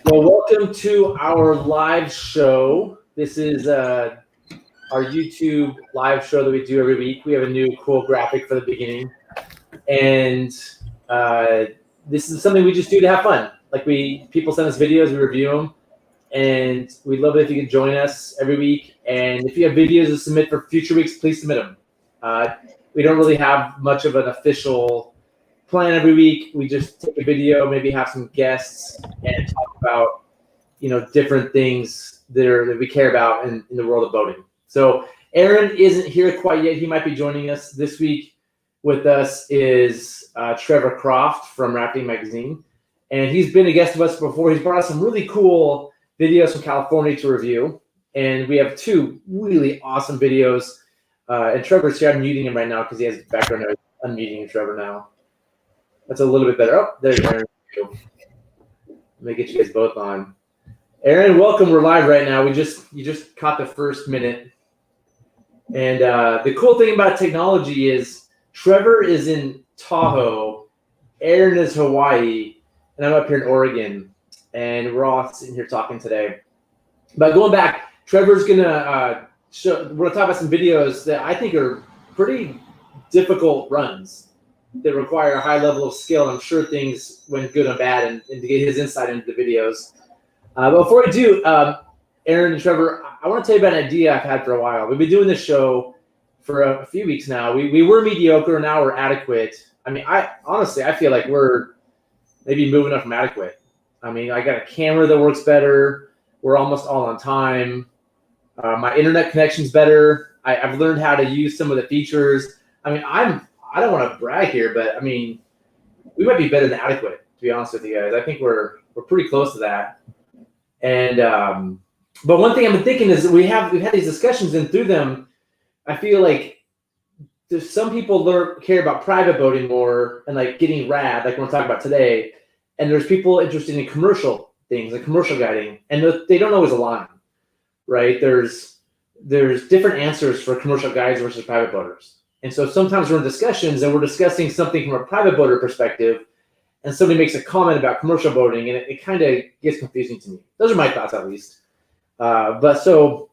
Well, welcome to our live show. This is our YouTube live show that we do every week. We have a new cool graphic for the beginning. And this is something we just do to have fun. Like people send us videos, we review them. And we'd love it if you could join us every week. And if you have videos to submit for future weeks, please submit them. We don't really have much of an official plan every week. We just take a video, maybe have some guests, and talk about different things that we care about in the world of boating. So Aaron isn't here quite yet. He might be joining us this week. With us is Trevor Croft from Rafting Magazine, and he's been a guest of us before. He's brought us some really cool videos from California to review, and we have two really awesome videos. And Trevor's here. I'm muting him right now because he has background noise. I'm muting Trevor now. That's a little bit better. Oh, there you are. Let me get you guys both on. Aaron, welcome. We're live right now. You just caught the first minute. And the cool thing about technology is Trevor is in Tahoe, Aaron is Hawaii, and I'm up here in Oregon. And we're all sitting here talking today. But going back, Trevor's gonna we're gonna talk about some videos that I think are pretty difficult runs that require a high level of skill. I'm sure things went good and bad, and to get his insight into the videos. But before we do, Aaron and Trevor, I want to tell you about an idea I've had for a while. We've been doing this show for a few weeks now. We were mediocre, now we're adequate. I mean, honestly feel like we're maybe moving up from adequate. I mean, I got a camera that works better. We're almost all on time. My internet connection's better. I've learned how to use some of the features. I mean, I don't want to brag here, but I mean, we might be better than adequate, to be honest with you guys. I think we're pretty close to that. And but one thing I've been thinking is that we've had these discussions, and through them, I feel like there's some people care about private boating more and like getting rad, like we're talking about today. And there's people interested in commercial things, like commercial guiding, and they don't always align, right? There's different answers for commercial guides versus private boaters. And so sometimes we're in discussions and we're discussing something from a private boater perspective, and somebody makes a comment about commercial boating, and it kind of gets confusing to me. Those are my thoughts, at least. But so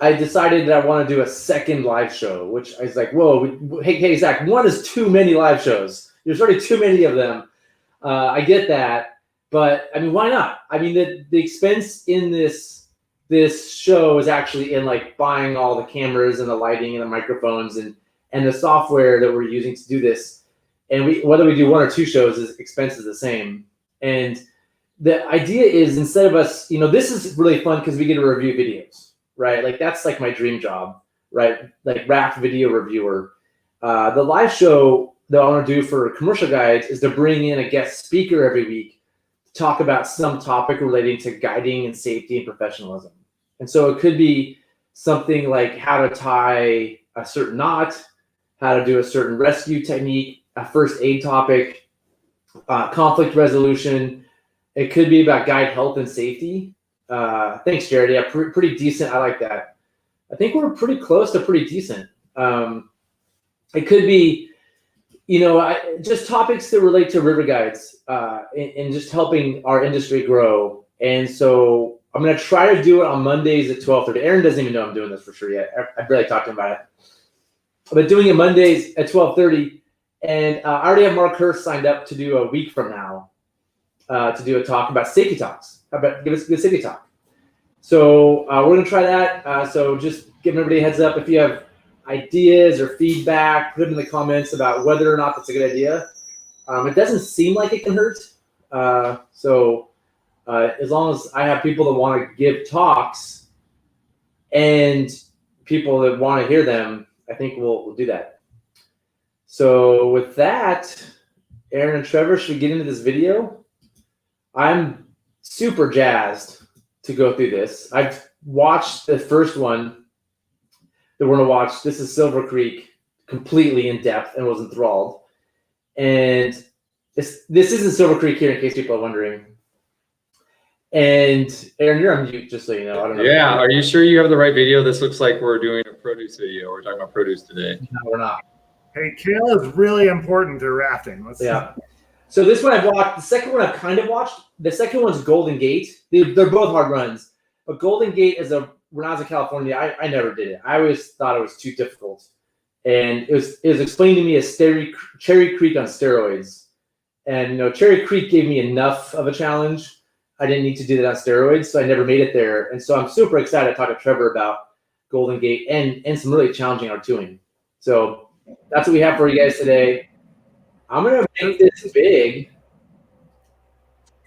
I decided that I want to do a second live show, which I was like, whoa, hey, Zach, one is too many live shows. There's already too many of them. I get that, but I mean, why not? I mean, the expense in this show is actually in like buying all the cameras and the lighting and the microphones and the software that we're using to do this. And whether we do one or two shows, the expense is the same. And the idea is, instead of us, this is really fun because we get to review videos, right? Like that's like my dream job, right? Like raft video reviewer. The live show that I want to do for commercial guides is to bring in a guest speaker every week to talk about some topic relating to guiding and safety and professionalism. And so it could be something like how to tie a certain knot, how to do a certain rescue technique, a first aid topic, conflict resolution. It could be about guide health and safety. Thanks, Jared. Yeah, pretty decent. I like that. I think we're pretty close to pretty decent. It could be, just topics that relate to river guides and just helping our industry grow. And so I'm going to try to do it on Mondays at 12:30. Aaron doesn't even know I'm doing this for sure yet. I barely talked to him about it. But doing it Mondays at 12:30. And I already have Mark Hurst signed up to do a week from now to do a talk about safety talks. How about give us a good safety talk? So we're going to try that. So just giving everybody a heads up, if you have ideas or feedback, put them in the comments about whether or not that's a good idea. It doesn't seem like it can hurt. So as long as I have people that want to give talks and people that want to hear them, I think we'll do that. So with that, Aaron and Trevor, should we get into this video? I'm super jazzed to go through this. I've watched the first one that we're going to watch. This is Silver Creek, completely in depth, and was enthralled. And this isn't Silver Creek here, in case people are wondering. And Aaron, you're on mute, just so you know. I don't know. Yeah, are you sure you have the right video? This looks like we're doing a produce video. We're talking about produce today. No, we're not. Hey, kale is really important to rafting. So this one I've watched. The second one I've kind of watched. The second one's Golden Gate. They're both hard runs. But Golden Gate is when I was in California, I never did it. I always thought it was too difficult. And it was explained to me as Cherry Creek on steroids. And Cherry Creek gave me enough of a challenge. I didn't need to do that on steroids, so I never made it there. And so I'm super excited to talk to Trevor about Golden Gate and some really challenging R2ing. So that's what we have for you guys today. I'm gonna make this big.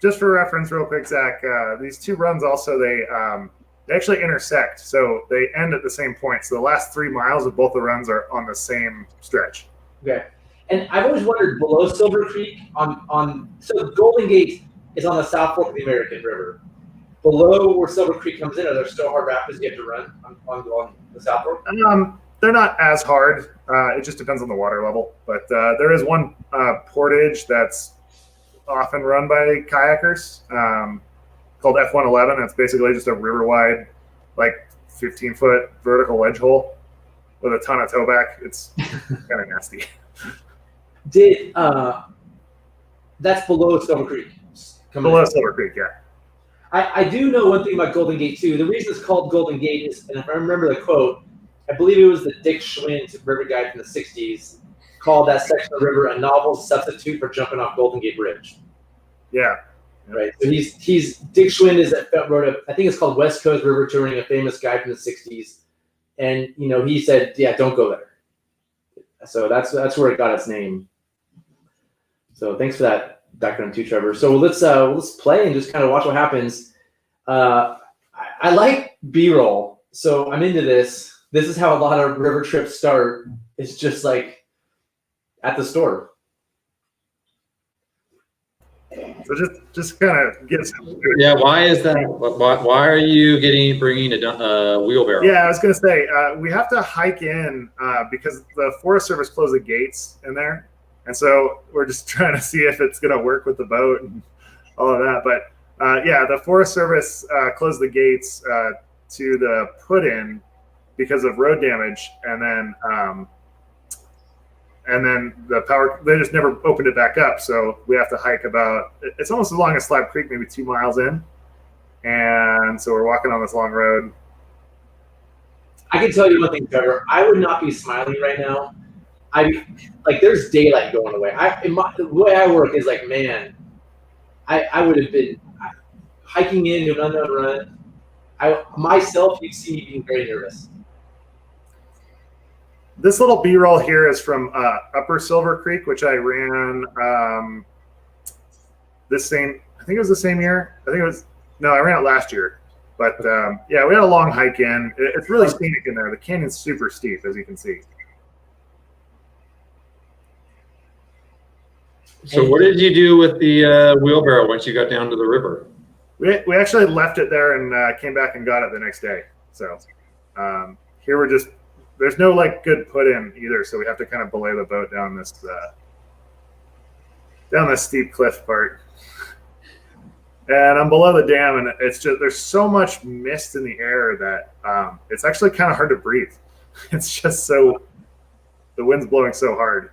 Just for reference, real quick, Zach, these two runs also they actually intersect, so they end at the same point. So the last 3 miles of both the runs are on the same stretch. Okay, and I've always wondered below Silver Creek so Golden Gate is on the South Fork of the American River. Below where Silver Creek comes in, are there still hard rapids you have to run on the South Fork? They're not as hard. It just depends on the water level. But there is one portage that's often run by kayakers called F111. It's basically just a river-wide, like 15-foot vertical ledge hole with a ton of towback. It's kind of nasty. That's below Silver Creek? Below Silver Creek, yeah. I do know one thing about Golden Gate, too. The reason it's called Golden Gate is, and if I remember the quote, I believe it was the Dick Schwind river guide from the 60s, called that section of the river a novel substitute for jumping off Golden Gate Bridge. Yeah. Right. So he's Dick Schwind wrote I think it's called West Coast River Touring, a famous guide from the 60s. And, he said, yeah, don't go there. So that's where it got its name. So thanks for that background too, Trevor. So let's play and just kind of watch what happens. I like B-roll, so I'm into this. This is how a lot of river trips start. It's just like at the store. So just kind of get some. Yeah, why is that? Why are you bringing a wheelbarrow? Yeah, I was going to say we have to hike in because the Forest Service closed the gates in there. And so we're just trying to see if it's going to work with the boat and all of that. But yeah, the Forest Service closed the gates to the put-in because of road damage, and then the power, they just never opened it back up. So we have to hike it's almost as long as Slab Creek, maybe 2 miles in. And so we're walking on this long road. I can tell you one thing, Trevor. I would not be smiling right now. There's daylight going away. The way I work is like, man, I would have been hiking into an unknown run. Myself, you'd see me being very nervous. This little B-roll here is from Upper Silver Creek, which I ran I think it was the same year. I ran it last year. But yeah, we had a long hike in. It's really scenic in there. The canyon's super steep, as you can see. So what did you do with the wheelbarrow once you got down to the river? We actually left it there and came back and got it the next day. So here there's no good put in either, so we have to kind of belay the boat down this steep cliff part. And I'm below the dam, and there's so much mist in the air that it's actually kind of hard to breathe. It's just the wind's blowing so hard.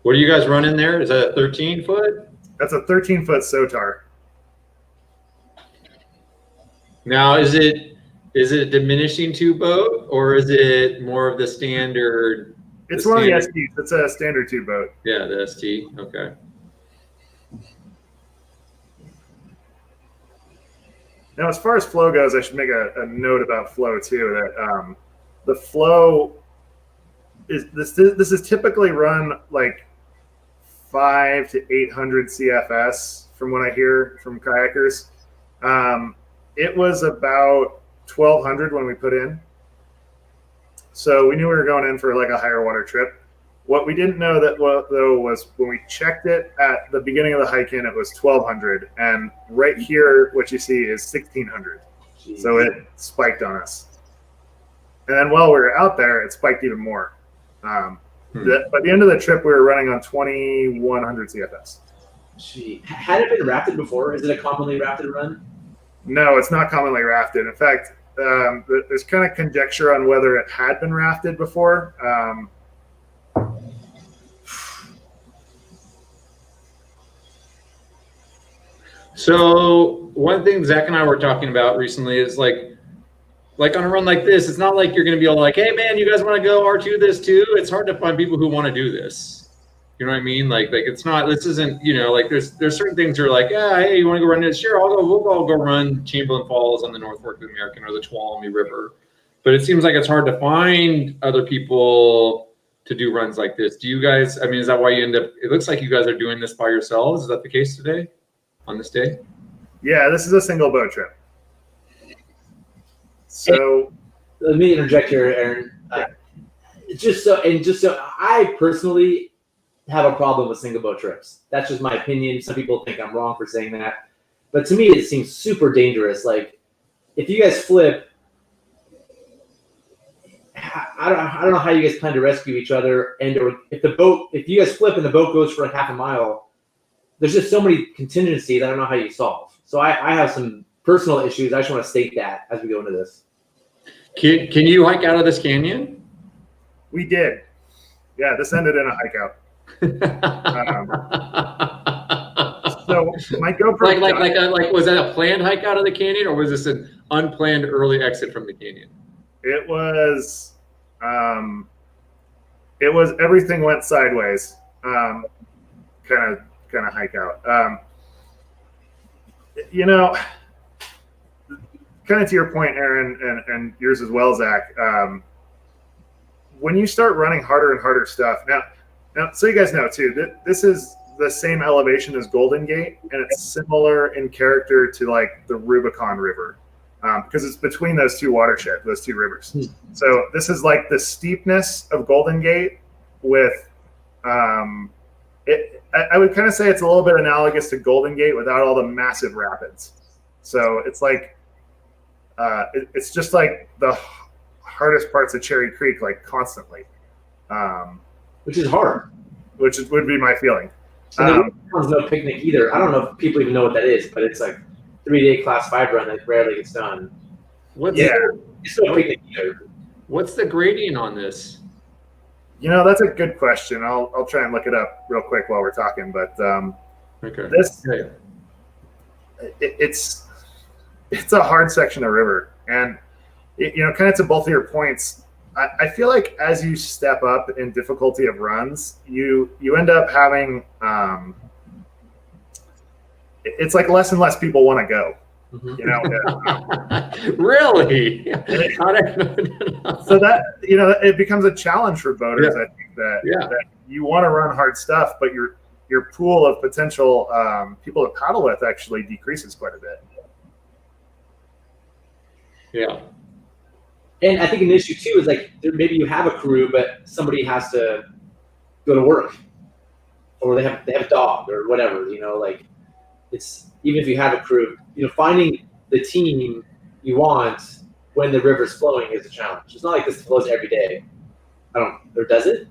What do you guys run in there? Is that a 13-foot? That's a 13-foot Sotar. Now, is it a diminishing tube boat, or is it more of the standard? It's one of the STs. It's a standard tube boat. Yeah, the ST. Okay. Now, as far as flow goes, I should make a note about flow too. That the flow this is typically run like 500 to 800 CFS from what I hear from kayakers. It was about 1200 when we put in. So we knew we were going in for a higher water trip. What we didn't know though was when we checked it at the beginning of the hike in, it was 1200. And right here, what you see is 1600. Jeez. So it spiked on us. And then while we were out there, it spiked even more. By the end of the trip, we were running on 2100 CFS. Gee, had it been rafted before? Is it a commonly rafted run? No, it's not commonly rafted. In fact, there's kind of conjecture on whether it had been rafted before. So one thing Zach and I were talking about recently is like on a run like this, it's not like you're going to be all like, hey man, you guys want to go R2 this too? It's hard to find people who want to do this. You know what I mean? Like it's not, this isn't, you know, like there's certain things that are like, yeah, hey, you want to go run this? Sure, we'll all go run Chamberlain Falls on the North Fork of the American or the Tuolumne River. But it seems like it's hard to find other people to do runs like this. Do you guys, I mean, is that why you end up, it looks like you guys are doing this by yourselves. Is that the case today on this day? Yeah, this is a single boat trip. So let me interject here, Aaron. Just so I personally have a problem with single boat trips. That's just my opinion. Some people think I'm wrong for saying that, but to me it seems super dangerous. Like if you guys flip, I don't know how you guys plan to rescue each other, or if you guys flip and the boat goes for like half a mile, there's just so many contingencies I don't know how you solve. So I have some personal issues. I just want to state that as we go into this. Can you hike out of this canyon? We did. Yeah, this ended in a hike out. So my GoPro like was that a planned hike out of the canyon, or was this an unplanned early exit from the canyon? It was everything went sideways. Kind of hike out. You know, kind of to your point, Aaron, and yours as well, Zach. When you start running harder and harder stuff, now, so you guys know too, this is the same elevation as Golden Gate, and it's similar in character to like the Rubicon River, because it's between those two watersheds, those two rivers. So this is like the steepness of Golden Gate with, I would kind of say it's a little bit analogous to Golden Gate without all the massive rapids. So it's like, it's just like the hardest parts of Cherry Creek, like constantly. Which is hard. Would be my feeling. And there's no picnic either. I don't know if people even know what that is, but it's like 3-day class 5 run that rarely gets done. It's no picnic either. What's the gradient on this? You know, that's a good question. I'll try and look it up real quick while we're talking. But it's a hard section of river, and you know, kind of to both of your points. I feel like as you step up in difficulty of runs, you end up having it's like less and less people want to go. You know, really? So that, you know, it becomes a challenge for boaters. I think that you want to run hard stuff, but your pool of potential people to paddle with actually decreases quite a bit. Yeah. And I think an issue too is like maybe you have a crew, but somebody has to go to work, or they have a dog or whatever. You know, like it's even if you have a crew, you know, finding the team you want when the river's flowing is a challenge. It's not like this flows every day. Or does it?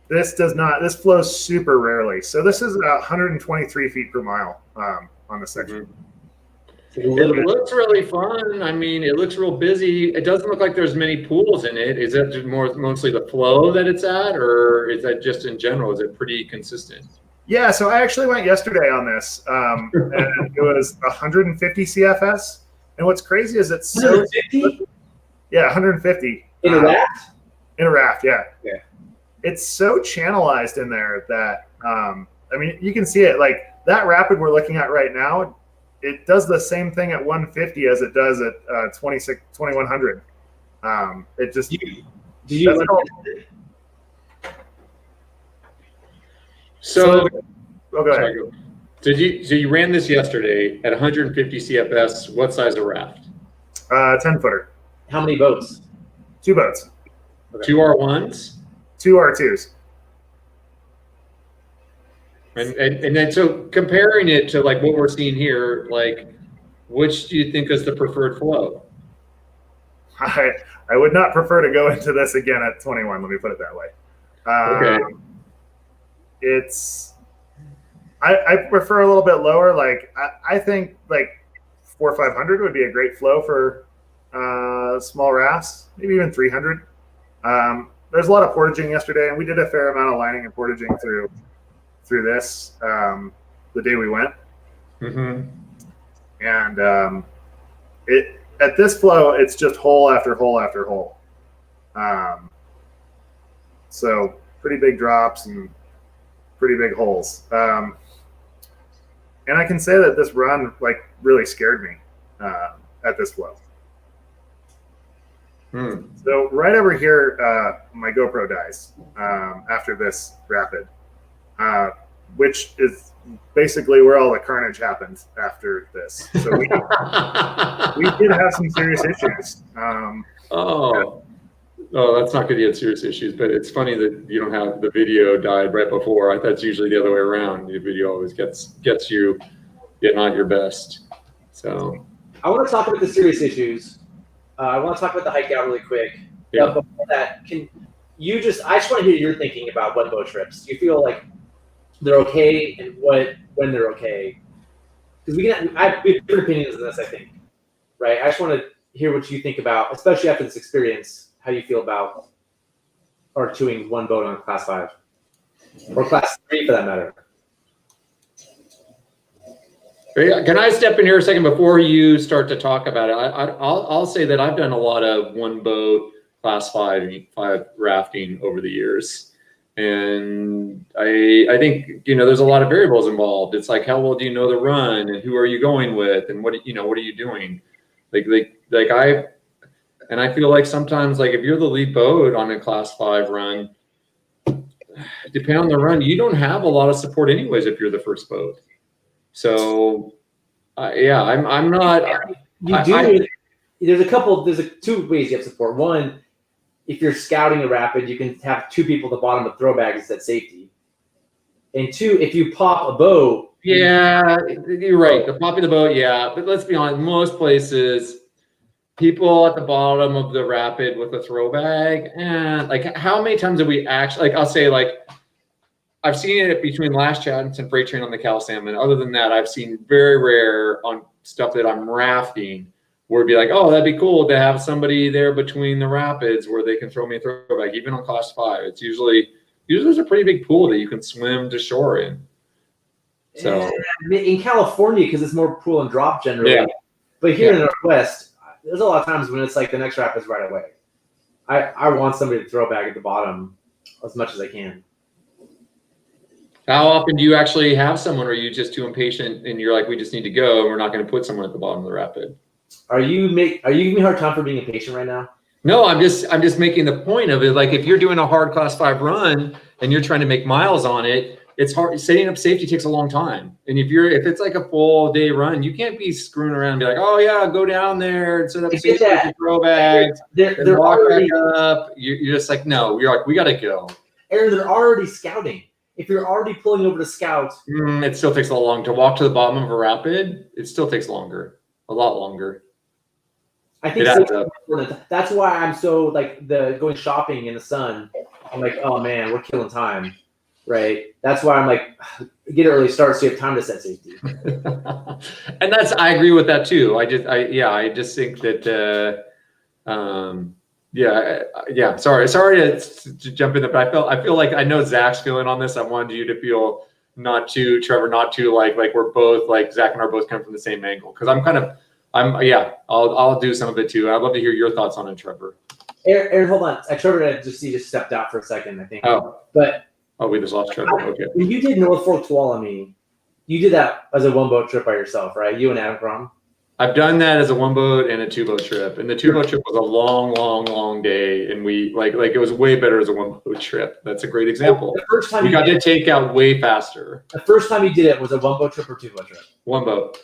This does not. This flows super rarely. So this is about 123 feet per mile on the section. It looks really fun. I mean, it looks real busy. It doesn't look like there's many pools in it. Is that just mostly the flow that it's at, or is that just in general? Is it pretty consistent? Yeah, so I actually went yesterday on this, and it was 150 CFS. And what's crazy is it's so 150? Yeah, 150 In a raft. In a raft, yeah. Yeah. It's so channelized in there that I mean, you can see it. Like that rapid we're looking at right now, it does the same thing at 150 as it does at 2100. It just. So go ahead. So you ran this yesterday at 150 CFS. What size of raft? 10-footer. How many boats? 2 boats. Okay. 2 R1s? 2 R2s. And then so comparing it to like what we're seeing here, like which do you think is the preferred flow? I would not prefer to go into this again at 21. Let me put it that way. Okay. I prefer a little bit lower. Like I think like 400 or 500 would be a great flow for small rafts, maybe even 300. There's a lot of portaging yesterday, and we did a fair amount of lining and portaging through this the day we went. Mm-hmm. And it at this flow, it's just hole after hole after hole. So pretty big drops and pretty big holes. And I can say that this run like really scared me at this flow. So right over here, my GoPro dies after this rapid, which is basically where all the carnage happened after this. So we did have some serious issues. Oh, that's not good. You had serious issues, but it's funny that you don't have the video died right before. That's usually the other way around. The video always gets you, yet not your best. So I want to talk about the serious issues. I want to talk about the hike out really quick. Yeah. But before that, I just want to hear your thinking about one boat trips. Do you feel like they're okay, and when they're okay? Because we have different opinions on this, I think. Right? I just want to hear what you think about, especially after this experience, how you feel about R2ing one boat on Class 5 or Class 3 for that matter. Can I step in here a second before you start to talk about it? I'll say that I've done a lot of one boat Class 5 rafting over the years. And I think, there's a lot of variables involved. It's like, how well do you know the run, and who are you going with, and what are you doing? I feel like sometimes, like, if you're the lead boat on a Class 5 run, depending on the run, you don't have a lot of support anyways if you're the first boat. So, I'm not. There's two ways you have support. One, if you're scouting a rapid, you can have two people at the bottom of throwbags at safety. And two, if you pop a boat. Yeah, you're right. The popping the boat, yeah. But let's be honest, most places, people at the bottom of the rapid with a throw bag, and like, how many times have we actually, like, I'll say, like, I've seen it between Last Chance and Freight Train on the Cal Salmon. Other than that, I've seen very rare on stuff that I'm rafting where it'd be like, oh, that'd be cool to have somebody there between the rapids where they can throw me a throwback, even on Class 5. It's usually there's a pretty big pool that you can swim to shore in. So in California, because it's more pool and drop generally. Yeah. But here in the Northwest, there's a lot of times when it's like the next rapid's right away. I want somebody to throw back at the bottom as much as I can. How often do you actually have someone, or are you just too impatient and you're like, we just need to go and we're not going to put someone at the bottom of the rapid? Are you giving me a hard time for being impatient right now? No, I'm just making the point of it. Like, if you're doing a hard Class 5 run and you're trying to make miles on it, it's hard. Setting up safety takes a long time. And if it's like a full day run, you can't be screwing around and be like, oh yeah, go down there and set up safety with throw bags, and walk back up. You're just like, no, you're like, we got to go. Aaron, they're already scouting. If you're already pulling over to scout, it still takes a little long to walk to the bottom of a rapid. It still takes longer, a lot longer. I think that's why I'm so like going shopping in the sun. I'm like, oh man, we're killing time, right? That's why I'm like, get an early start so you have time to set safety. And I agree with that too. I just think that sorry to jump in there, but I feel like I know Zach's feeling on this. I wanted you to feel Trevor, not too like we're both like Zach and I are both coming from the same angle, because I'll do some of it too. I'd love to hear your thoughts on it, Trevor. Aaron, hold on. Trevor just stepped out for a second, I think. We just lost Trevor. Okay. When you did North Fork Tuolumne, you did that as a one boat trip by yourself, right? You and Adam Crom. I've done that as a one boat and a two boat trip, and the two boat trip was a long day, and we like it was way better as a one boat trip. That's a great example. The first time we got to take out way faster. The first time you did it was a one boat trip or two boat trip? One boat.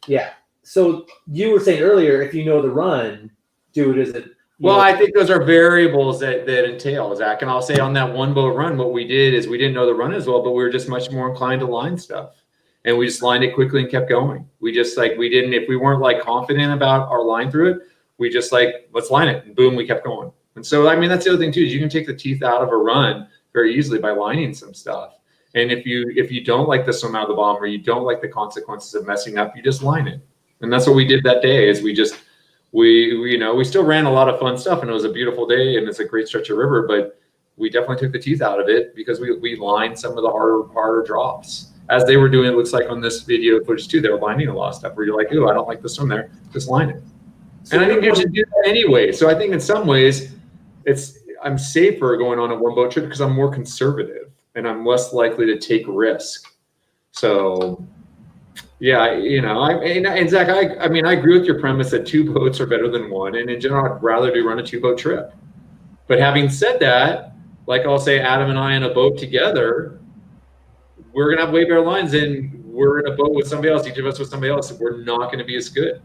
Yeah. So you were saying earlier, if you know the run, do it as a. Well, I think those are variables that entail, Zach. And I'll say on that one boat run, what we did is we didn't know the run as well, but we were just much more inclined to line stuff. And we just lined it quickly and kept going. We just if we weren't like confident about our line through it, we just like, let's line it. And boom, we kept going. And so, I mean, that's the other thing too, is you can take the teeth out of a run very easily by lining some stuff. And if you don't like the swim out of the bottom, or you don't like the consequences of messing up, you just line it. And that's what we did that day, is we still ran a lot of fun stuff, and it was a beautiful day and it's a great stretch of river, but we definitely took the teeth out of it because we lined some of the harder drops. as they were doing, it looks like on this video footage too, they were lining a lot of stuff where you're like, ooh, I don't like this swim there, just line it. And I think you should do that anyway. So I think in some ways, I'm safer going on a one boat trip because I'm more conservative and I'm less likely to take risk. So yeah, and Zach, I mean, I agree with your premise that 2 boats are better than 1. And in general, I'd rather run a 2-boat trip. But having said that, like I'll say Adam and I in a boat together, we're going to have way better lines than we're in a boat with somebody else, each of us with somebody else, we're not going to be as good.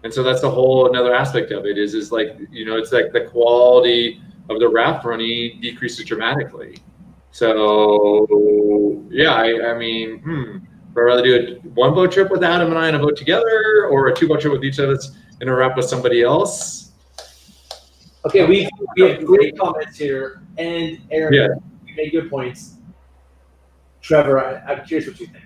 And so that's the whole another aspect of it is like, it's like the quality of the raft running decreases dramatically. So yeah, I mean, would I rather do a 1-boat trip with Adam and I in a boat together or a 2-boat trip with each of us in a raft with somebody else? Okay, we have great comments here, and Aaron, you made good points. Trevor, I'm curious what you think.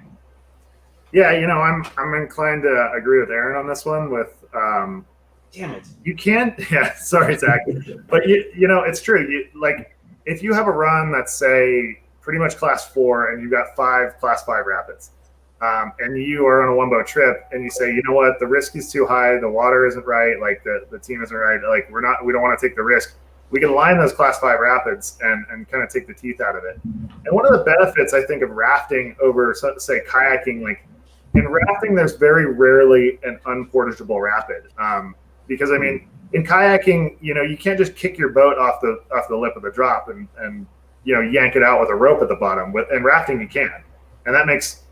Yeah, I'm inclined to agree with Aaron on this one. With damn it, you can't. Yeah, sorry, Zach, but it's true. Like if you have a run that's say pretty much class 4 and you've got 5 class 5 rapids, and you are on a 1-boat trip and you say, you know what, the risk is too high, the water isn't right, like the team isn't right, like we don't want to take the risk. We can line those class 5 rapids and kind of take the teeth out of it. And one of the benefits I think of rafting over, say, kayaking, like in rafting, there's very rarely an unportageable rapid. Because I mean, in kayaking, you can't just kick your boat off the lip of the drop and yank it out with a rope at the bottom. In rafting, you can, and that makes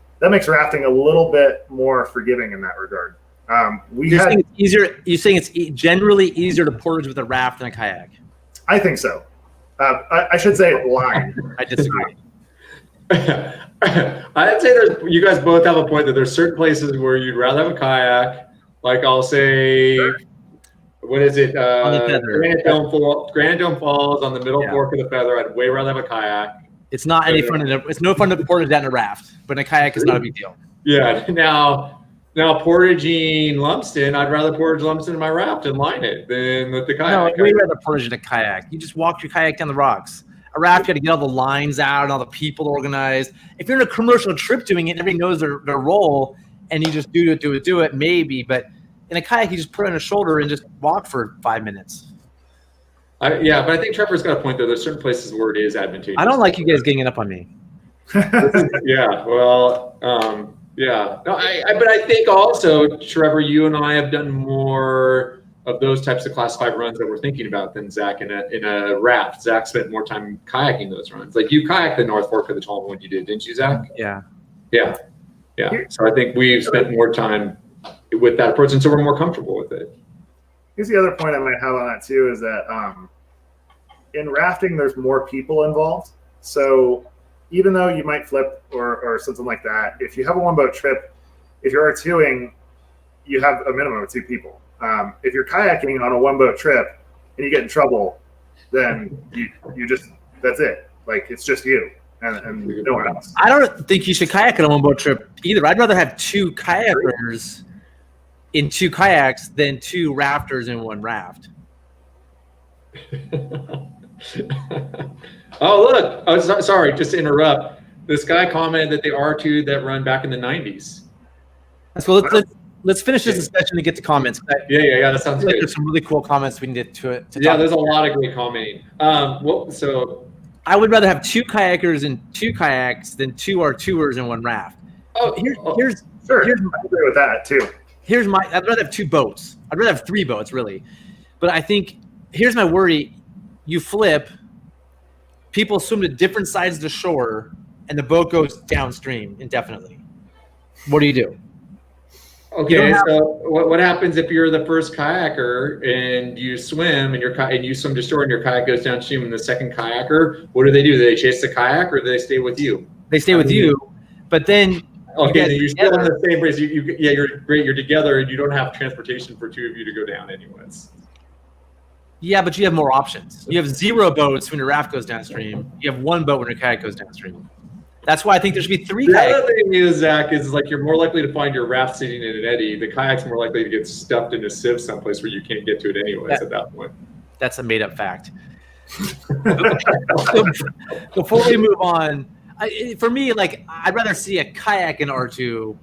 rafting a little bit more forgiving in that regard. You're saying it's easier. You're saying it's generally easier to portage with a raft than a kayak. I think so. I should say line. I disagree. I'd say you guys both have a point that there's certain places where you'd rather have a kayak. Like I'll say, what is it? Granite Dome Falls on the middle fork of the Feather. I'd way rather have a kayak. It's not any fun. It's no fun to portage that in a raft, but in a kayak is not a big deal. Yeah. Now portaging Lumsden, I'd rather portage Lumsden in my raft and line it than with the kayak. No, I'd way rather portage in a kayak. You just walk your kayak down the rocks. A raft, you got to get all the lines out and all the people organized. If you're in a commercial trip doing it, everybody knows their role, and you just do it, maybe. But in a kayak, you just put it on a shoulder and just walk for 5 minutes. But I think Trevor's got a point there. There's certain places where it is advantageous. I don't like you guys ganging up on me. Yeah, well, yeah. No, but I think also, Trevor, you and I have done more of those types of class 5 runs that we're thinking about than Zach in a raft. Zach spent more time kayaking those runs. Like you kayaked the North Fork of the Tallman when you did, didn't you, Zach? Yeah. So I think we've spent more time with that approach, and so we're more comfortable with it. Here's the other point I might have on that too is that in rafting, there's more people involved. So even though you might flip or something like that, if you have a 1-boat trip, if you're R2ing, you have a minimum of 2 people. If you're kayaking on a 1-boat trip and you get in trouble, then you just, that's it. Like it's just you and no one else. I don't think you should kayak on a 1-boat trip either. I'd rather have 2 kayakers in 2 kayaks than 2 rafters in 1 raft. Oh, look. Oh, sorry, just to interrupt. This guy commented that they are 2 that run back in the 90s. So let's finish this discussion and get to comments. Yeah, that sounds good. There's some really cool comments we can get to it. There's a lot of great commenting. So I would rather have 2 kayakers in 2 kayaks than 2 R2ers in 1 raft. Here's I agree with that too. I'd rather have 2 boats. I'd rather have 3 boats, really. But I think here's my worry. You flip, people swim to different sides of the shore, and the boat goes downstream indefinitely. What do you do? Okay, so what happens if you're the first kayaker and you swim and you swim to shore and your kayak goes downstream and the second kayaker, what do? Do they chase the kayak or do they stay with you? They stay with you, but then then you're still in the same place. You're great. You're together and you don't have transportation for 2 of you to go down anyways. Yeah, but you have more options. You have 0 boats when your raft goes downstream. You have 1 boat when your kayak goes downstream. That's why I think there should be 3 kayaks. The other thing is, Zach, is like you're more likely to find your raft sitting in an eddy. The kayak's more likely to get stuffed in a sieve someplace where you can't get to it anyways at that point. That's a made-up fact. Before we move on, For me, like I'd rather see a kayak in R2.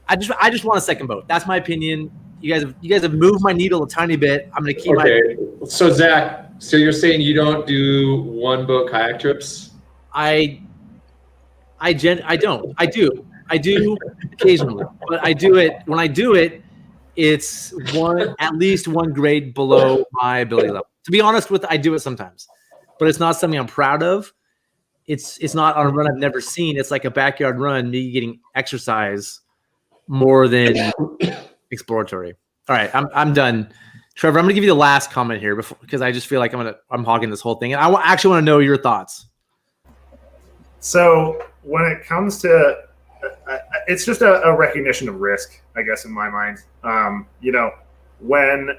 I just want a second boat. That's my opinion. You guys have moved my needle a tiny bit. I'm gonna keep Okay. So Zach, so you're saying you don't do one boat kayak trips? I don't. I do occasionally, but I do it when I do it. It's at least one grade below my ability level. To be honest I do it sometimes, but it's not something I'm proud of. It's not on a run I've never seen. It's like a backyard run, me getting exercise more than exploratory. All right, I'm done. Trevor, I'm gonna give you the last comment here because I just feel like I'm hogging this whole thing, and I actually want to know your thoughts. So when it comes to, it's just a recognition of risk, I guess, in my mind. When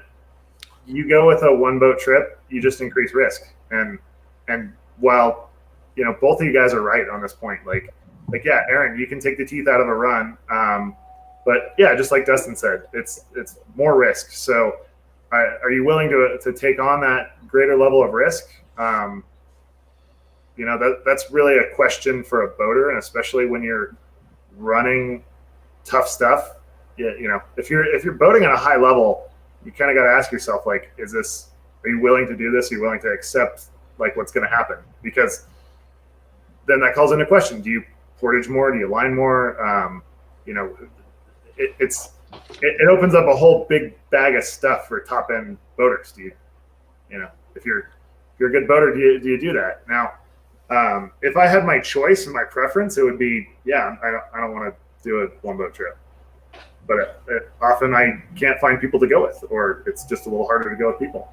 you go with a one boat trip, you just increase risk. And while, both of you guys are right on this point, like yeah, Aaron, you can take the teeth out of a run. But yeah, just like Dustin said, it's more risk. So are you willing to take on that greater level of risk? That's really a question for a boater, and especially when you're running tough stuff. If you're boating at a high level, you kind of got to ask yourself, like, are you willing to do this? Are you willing to accept like what's going to happen? Because then that calls into question: do you portage more? Do you line more? It opens up a whole big bag of stuff for top end boaters. If you're a good boater, do you do that? Now, if I had my choice and my preference, it would be, yeah, I don't want to do a one boat trip, but often I can't find people to go with, or it's just a little harder to go with people.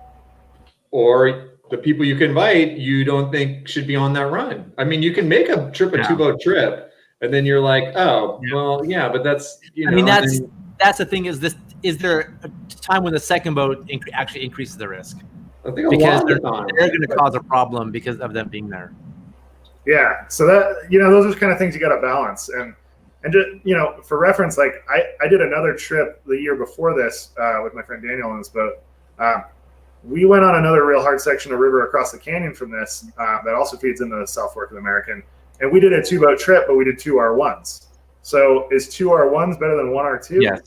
Or the people you can invite, you don't think should be on that run. I mean, you can make a trip, a two boat trip, and then you're like, oh, well, yeah, but that's, that's the thing. Is there a time when the second boat actually increases the risk? I think because they're going to cause a problem because of them being there. Yeah, so that those are kind of things you got to balance, and just, for reference, like I did another trip the year before this with my friend Daniel on this boat. We went on another real hard section of river across the canyon from this that also feeds into the South Fork of the American, and we did a 2-boat trip, but we did 2 R1s. So is 2 R1s better than 1 R2? Yes.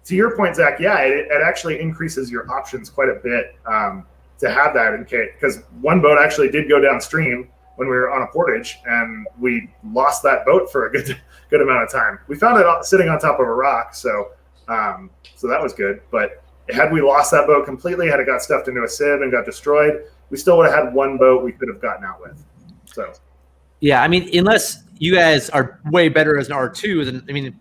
To your point, Zach, yeah, it actually increases your options quite a bit to have that in case, because one boat actually did go downstream when we were on a portage, and we lost that boat for a good amount of time. We found it sitting on top of a rock, so that was good. But had we lost that boat completely, had it got stuffed into a sieve and got destroyed, we still would have had one boat we could have gotten out with. So, yeah, I mean, unless you guys are way better as an R2, then I mean,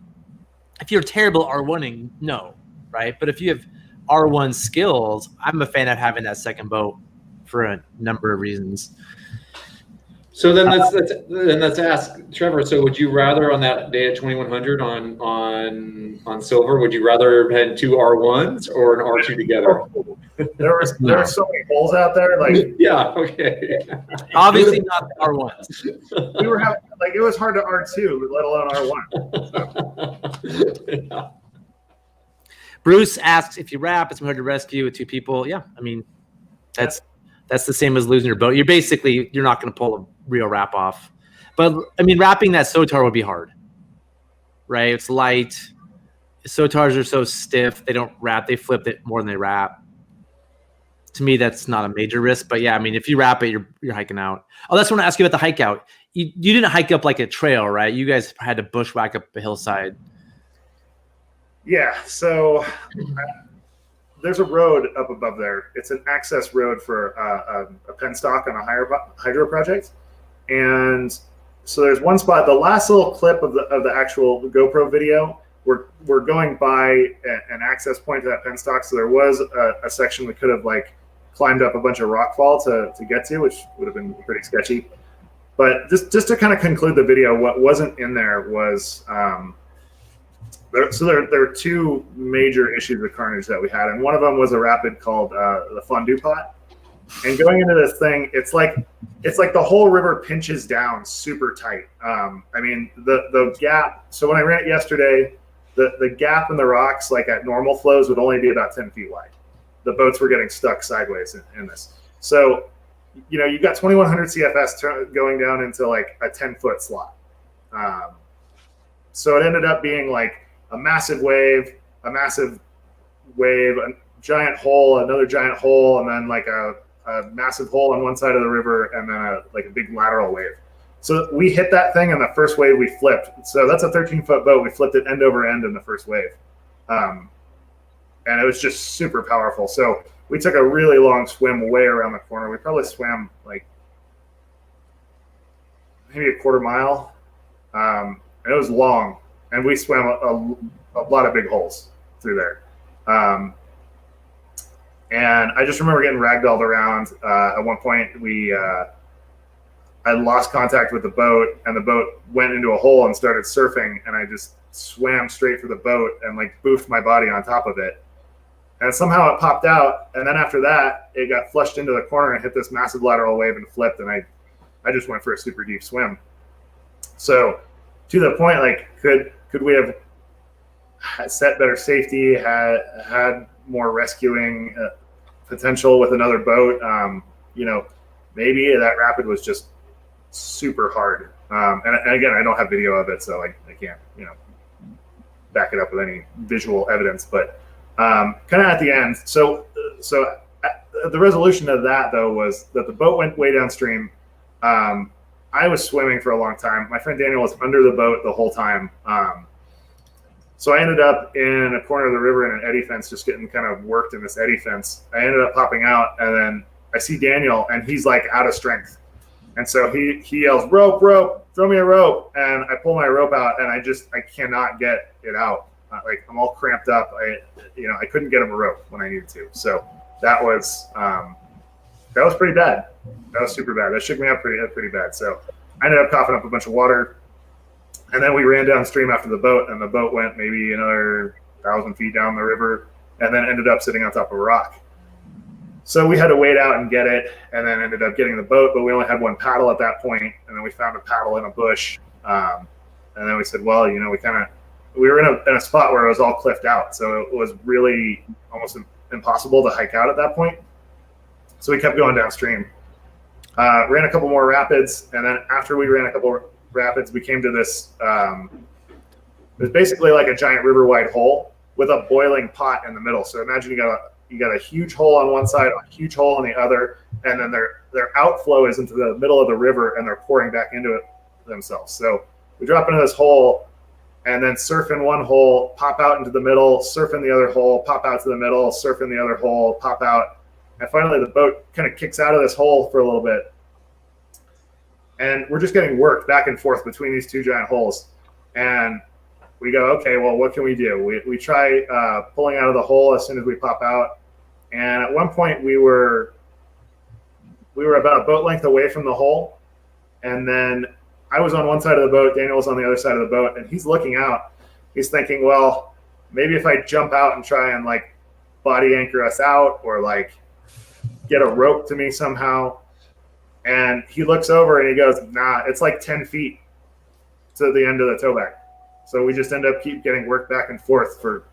if you're terrible at R1ing, no, right? But if you have R1 skills, I'm a fan of having that second boat for a number of reasons. So then let's ask Trevor. So would you rather on that day at 2100 on silver? Would you rather head 2 R1s or an R2 together? There were so many holes out there. Like yeah, okay. Obviously not R1s. We were having it was hard to R2, let alone R1. So. Yeah. Bruce asks if you wrap, it's hard to rescue with 2 people. Yeah, I mean that's the same as losing your boat. You're not going to pull a real wrap off. But I mean, wrapping that Sotar would be hard, right? It's light. Sotars are so stiff. They don't wrap. They flip it more than they wrap. To me, that's not a major risk. But yeah, I mean, if you wrap it, you're hiking out. Oh, that's what I want to ask you about the hike out. You didn't hike up like a trail, right? You guys had to bushwhack up a hillside. Yeah. So there's a road up above there. It's an access road for a penstock on a hydro project, and so there's one spot. The last little clip of the actual GoPro video, we're going by an access point to that penstock. So there was a section we could have climbed up a bunch of rockfall to get to, which would have been pretty sketchy. But just to kind of conclude the video, what wasn't in there was. There are 2 major issues with Carnage that we had, and one of them was a rapid called the Fondue Pot. And going into this thing, it's like the whole river pinches down super tight. I mean, the gap. So when I ran it yesterday, the gap in the rocks, like at normal flows, would only be about 10 feet wide. The boats were getting stuck sideways in this. So you've got 2100 CFS going down into like a 10-foot slot. So it ended up being like a massive wave, a giant hole, another giant hole, and then like a massive hole on one side of the river, and then a big lateral wave. So we hit that thing, and the first wave we flipped. So that's a 13-foot boat. We flipped it end over end in the first wave. And it was just super powerful. So we took a really long swim way around the corner. We probably swam like maybe a quarter mile. And it was long, and we swam a lot of big holes through there. And I just remember getting ragdolled around. At one point, I lost contact with the boat, and the boat went into a hole and started surfing, and I just swam straight for the boat and like boofed my body on top of it. And somehow it popped out, and then after that, it got flushed into the corner and hit this massive lateral wave and flipped, and I just went for a super deep swim. So to the point, like, could we have set better safety, had more rescuing potential with another boat? Maybe that rapid was just super hard. And again, I don't have video of it, so I can't, back it up with any visual evidence. But kind of at the end, so the resolution of that, though, was that the boat went way downstream. I was swimming for a long time. My friend Daniel was under the boat the whole time. So I ended up in a corner of the river in an eddy fence, just getting kind of worked in this eddy fence. I ended up popping out, and then I see Daniel, and he's like out of strength. And so he yells, "Rope, rope, throw me a rope." And I pull my rope out, and I cannot get it out. Like, I'm all cramped up. I couldn't get him a rope when I needed to. So that was pretty bad. That was super bad. That shook me up pretty bad. So I ended up coughing up a bunch of water. And then we ran downstream after the boat, and the boat went maybe another 1,000 feet down the river, and then ended up sitting on top of a rock. So we had to wait out and get it, and then ended up getting the boat, but we only had one paddle at that point, and then we found a paddle in a bush. And then we said, well, we were in a spot where it was all cliffed out, so it was really almost impossible to hike out at that point. So we kept going downstream. Ran a couple more rapids, and then after we ran a couple rapids, we came to this, it was basically like a giant river-wide hole with a boiling pot in the middle. So imagine you got a huge hole on one side, a huge hole on the other, and then their outflow is into the middle of the river, and they're pouring back into it themselves. So we drop into this hole, and then surf in one hole, pop out into the middle, surf in the other hole, pop out to the middle, surf in the other hole, pop out. And finally, the boat kind of kicks out of this hole for a little bit. And we're just getting worked back and forth between these two giant holes. And we go, okay, well, what can we do? We try pulling out of the hole as soon as we pop out. And at one point, we were about a boat length away from the hole. And then I was on one side of the boat, Daniel was on the other side of the boat, and he's looking out. He's thinking, well, maybe if I jump out and try and like body anchor us out, or like get a rope to me somehow. And he looks over and he goes, nah, it's like 10 feet to the end of the towback. So we just end up keep getting worked back and forth for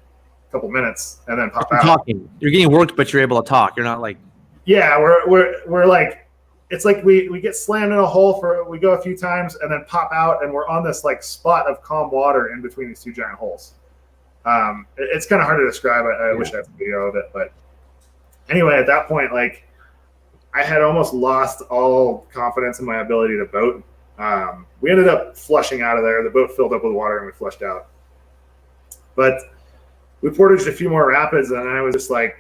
a couple minutes and then pop out. Talking. You're getting worked, but you're able to talk. You're not like. Yeah, we're like, it's like we get slammed in a hole we go a few times and then pop out, and we're on this like spot of calm water in between these two giant holes. It's kind of hard to describe. I wish I had a video of it, but anyway, at that point, like, I had almost lost all confidence in my ability to boat. We ended up flushing out of there. The boat filled up with water and we flushed out. But we portaged a few more rapids, and I was just like,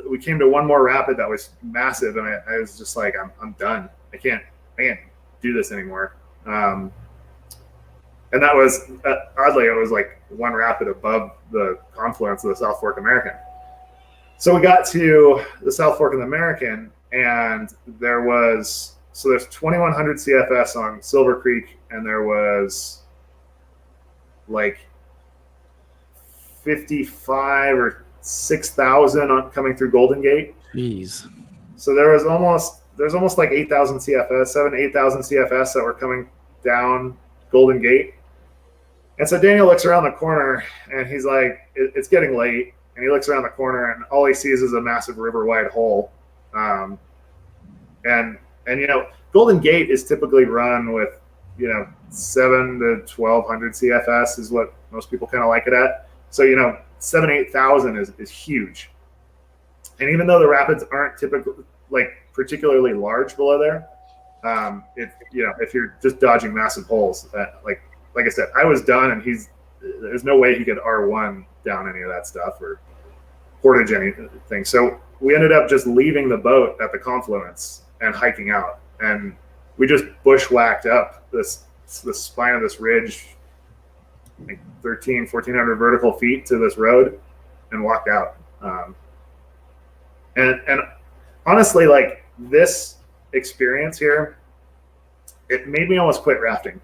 we came to one more rapid that was massive, and I was just like, I'm done. I can't do this anymore. And that was, oddly, it was like one rapid above the confluence of the South Fork American. So we got to the South Fork of the American, and there's 2,100 CFS on Silver Creek, and there was like 55 or 6,000 coming through Golden Gate. Jeez. So there's almost like 8,000 CFS, 8,000 CFS that were coming down Golden Gate. And so Daniel looks around the corner, and he's like, it's getting late. And he looks around the corner, and all he sees is a massive river-wide hole. And And Golden Gate is typically run with 7 to 1200 CFS is what most people kind of like it at. So 7,000-8,000 is huge. And even though the rapids aren't typically particularly large below there, if you're just dodging massive holes, like I said, I was done, and there's no way he could R1 down any of that stuff or portage anything. So we ended up just leaving the boat at the confluence and hiking out, and we just bushwhacked up the spine of this ridge, like 1,400 vertical feet to this road, and walked out. And honestly, like, this experience here, it made me almost quit rafting.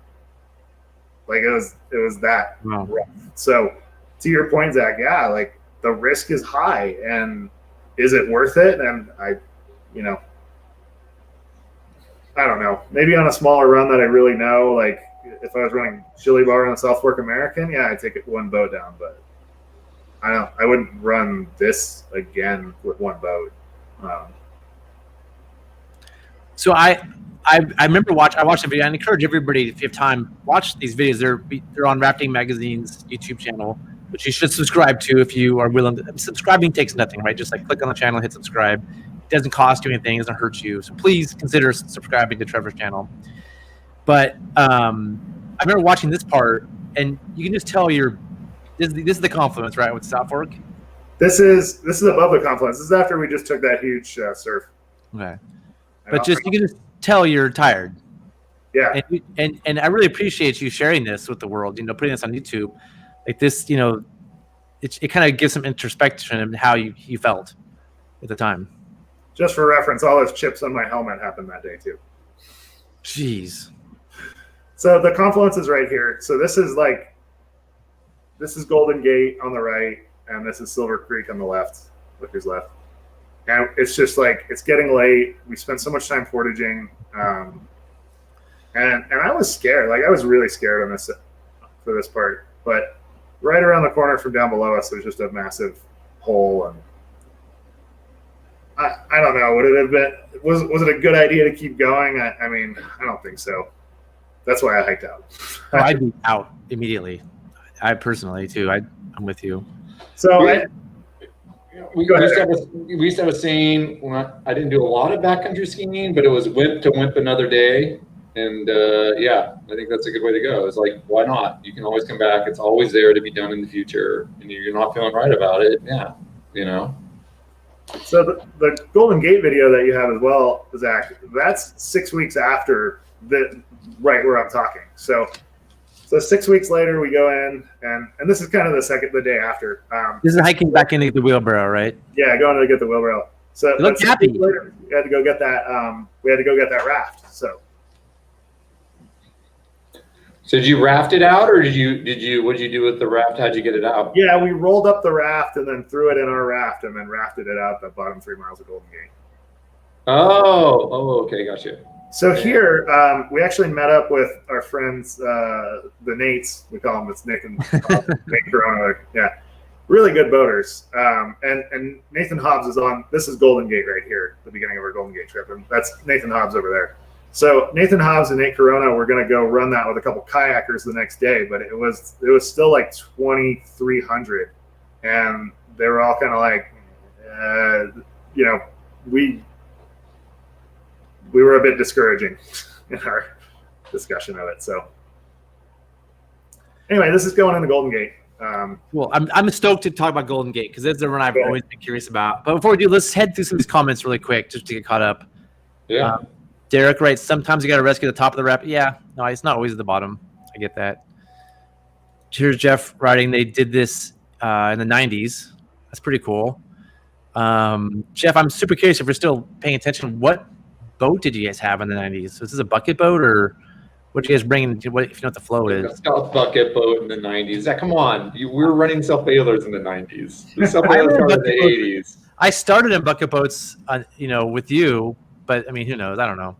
Like, it was that rough. So to your point, Zach, yeah, like, the risk is high, and is it worth it? And I don't know. Maybe on a smaller run that I really know, like if I was running Chili Bar on the South Fork American, yeah, I'd take it one boat down, but I wouldn't run this again with one boat. So I remember I watched the video. I encourage everybody, if you have time, watch these videos. They're on Rafting Magazine's YouTube channel, which you should subscribe to if you are willing to. Subscribing takes nothing, right? Just like click on the channel, hit subscribe. It doesn't cost you anything. It doesn't hurt you. So please consider subscribing to Trevor's channel. But I remember watching this part, and you can just tell this is the confluence, right, with South Fork? This is above the confluence. This is after we just took that huge surf. Okay. But you can just tell you're tired. Yeah. And I really appreciate you sharing this with the world, putting this on YouTube. Like this, it kind of gives some introspection in how you felt at the time. Just for reference, all those chips on my helmet happened that day too. Jeez. So the confluence is right here. So this is Golden Gate on the right, and this is Silver Creek on the left. Look who's left. And it's just like, it's getting late. We spent so much time portaging. And I was scared. Like, I was really scared for this part. But right around the corner from down below us, there's just a massive hole. And I don't know. Would it have been, was it a good idea to keep going? I mean, I don't think so. That's why I hiked out. I'd be out immediately. I personally, too. I'm with you. So we used to have a saying. I didn't do a lot of backcountry skiing, but it was wimp to wimp another day. And I think that's a good way to go. It's like, why not? You can always come back. It's always there to be done in the future. And you're not feeling right about it. Yeah, So the Golden Gate video that you have as well, Zach, that's 6 weeks after right where I'm talking. So 6 weeks later, we go in, and this is kind of the day after. This is hiking back into the wheelbarrow, right? Yeah, going to get the wheelbarrow. So you look happy. Later, we had to go get that. We had to go get that raft. So did you raft it out, or what did you do with the raft? How'd you get it out? Yeah, we rolled up the raft and then threw it in our raft, and then rafted it out the bottom 3 miles of Golden Gate. Oh, okay, gotcha. So here, we actually met up with our friends, the Nates. We call them, it's Nick and Nate Corona. Yeah, really good boaters. And Nathan Hobbs is on. This is Golden Gate right here, the beginning of our Golden Gate trip, and that's Nathan Hobbs over there. So Nathan Hobbs and Nate Corona were going to go run that with a couple kayakers the next day, but it was still like 2,300, and they were all kind of like, we were a bit discouraging in our discussion of it. So anyway, this is going into Golden Gate. Well, I'm stoked to talk about Golden Gate because that's the one I've always been curious about. But before we do, let's head through some of these comments really quick just to get caught up. Yeah. Derek writes, sometimes you got to rescue the top of the rapid. Yeah, no, it's not always at the bottom. I get that. Here's Jeff writing, they did this in the 90s. That's pretty cool. Jeff, I'm super curious if you're still paying attention. What boat did you guys have in the 90s? So is this a bucket boat, or what did you guys bring? If you know what the float is? A Scout bucket boat in the 90s. Come on. We were running self-bailers in the 90s. The self-bailers started in the 80s. I started in bucket boats, with you, but I mean, who knows? I don't know.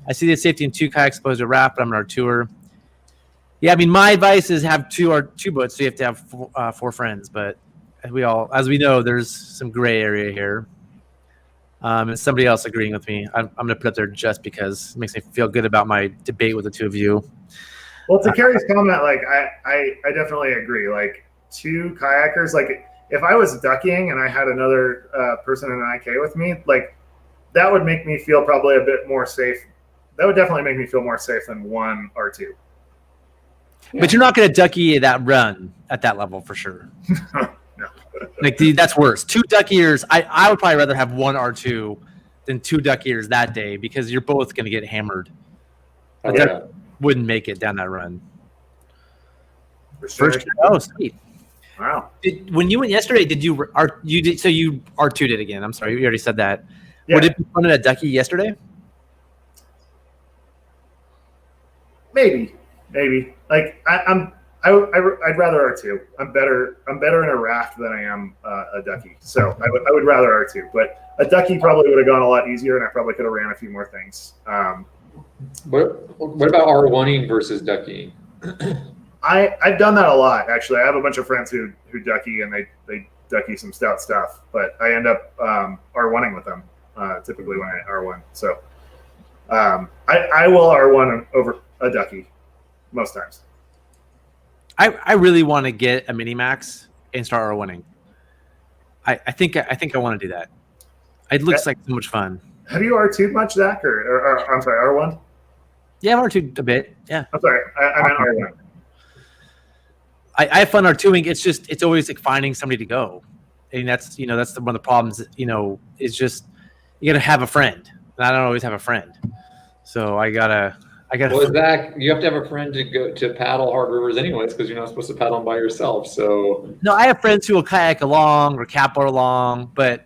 I see the safety in 2 kayaks opposed to a raft, but I'm on our tour. Yeah, I mean, my advice is have two boats, so you have to have 4 friends. But as we know, there's some gray area here. and somebody else agreeing with me. I'm going to put up there just because it makes me feel good about my debate with the two of you. Well, to Carrie's comment, like I definitely agree. Like 2 kayakers, like if I was ducking and I had another person in an IK with me, like that would make me feel probably a bit more safe. That would definitely make me feel more safe than 1 R2. But you're not going to ducky that run at that level for sure. No. Like that's worse. 2 duckiers. I would probably rather have 1 R2 than 2 duckiers that day because you're both going to get hammered. Oh, That yeah. wouldn't make it down that run. For sure. First, oh sweet. Wow. When you went yesterday, did you did so you R2'd it again? I'm sorry, you already said that. Yeah. Would it be fun at a ducky yesterday? Maybe. Like I'd rather R2. I'm better in a raft than I am a ducky. So I would rather R2. But a ducky probably would have gone a lot easier, and I probably could have ran a few more things. What about R1ing versus duckying? I've done that a lot, actually. I have a bunch of friends who ducky, and they ducky some stout stuff. But I end up R1ing with them typically when I R1. So I will R1 over a ducky most times. I really want to get a mini max and start R1ing. I think I want to do that. It looks like so much fun. Have you R2'd much, Zach? Or I'm sorry, R1? Yeah, I've R2'd a bit. Yeah. I'm sorry, I meant R1. I have fun R2ing. It's always like finding somebody to go. And that's one of the problems, is just you got to have a friend. And I don't always have a friend. So I gotta. Well, Zach, you have to have a friend to go to paddle hard rivers anyways, because you're not supposed to paddle them by yourself. So no, I have friends who will kayak along or catboard along, but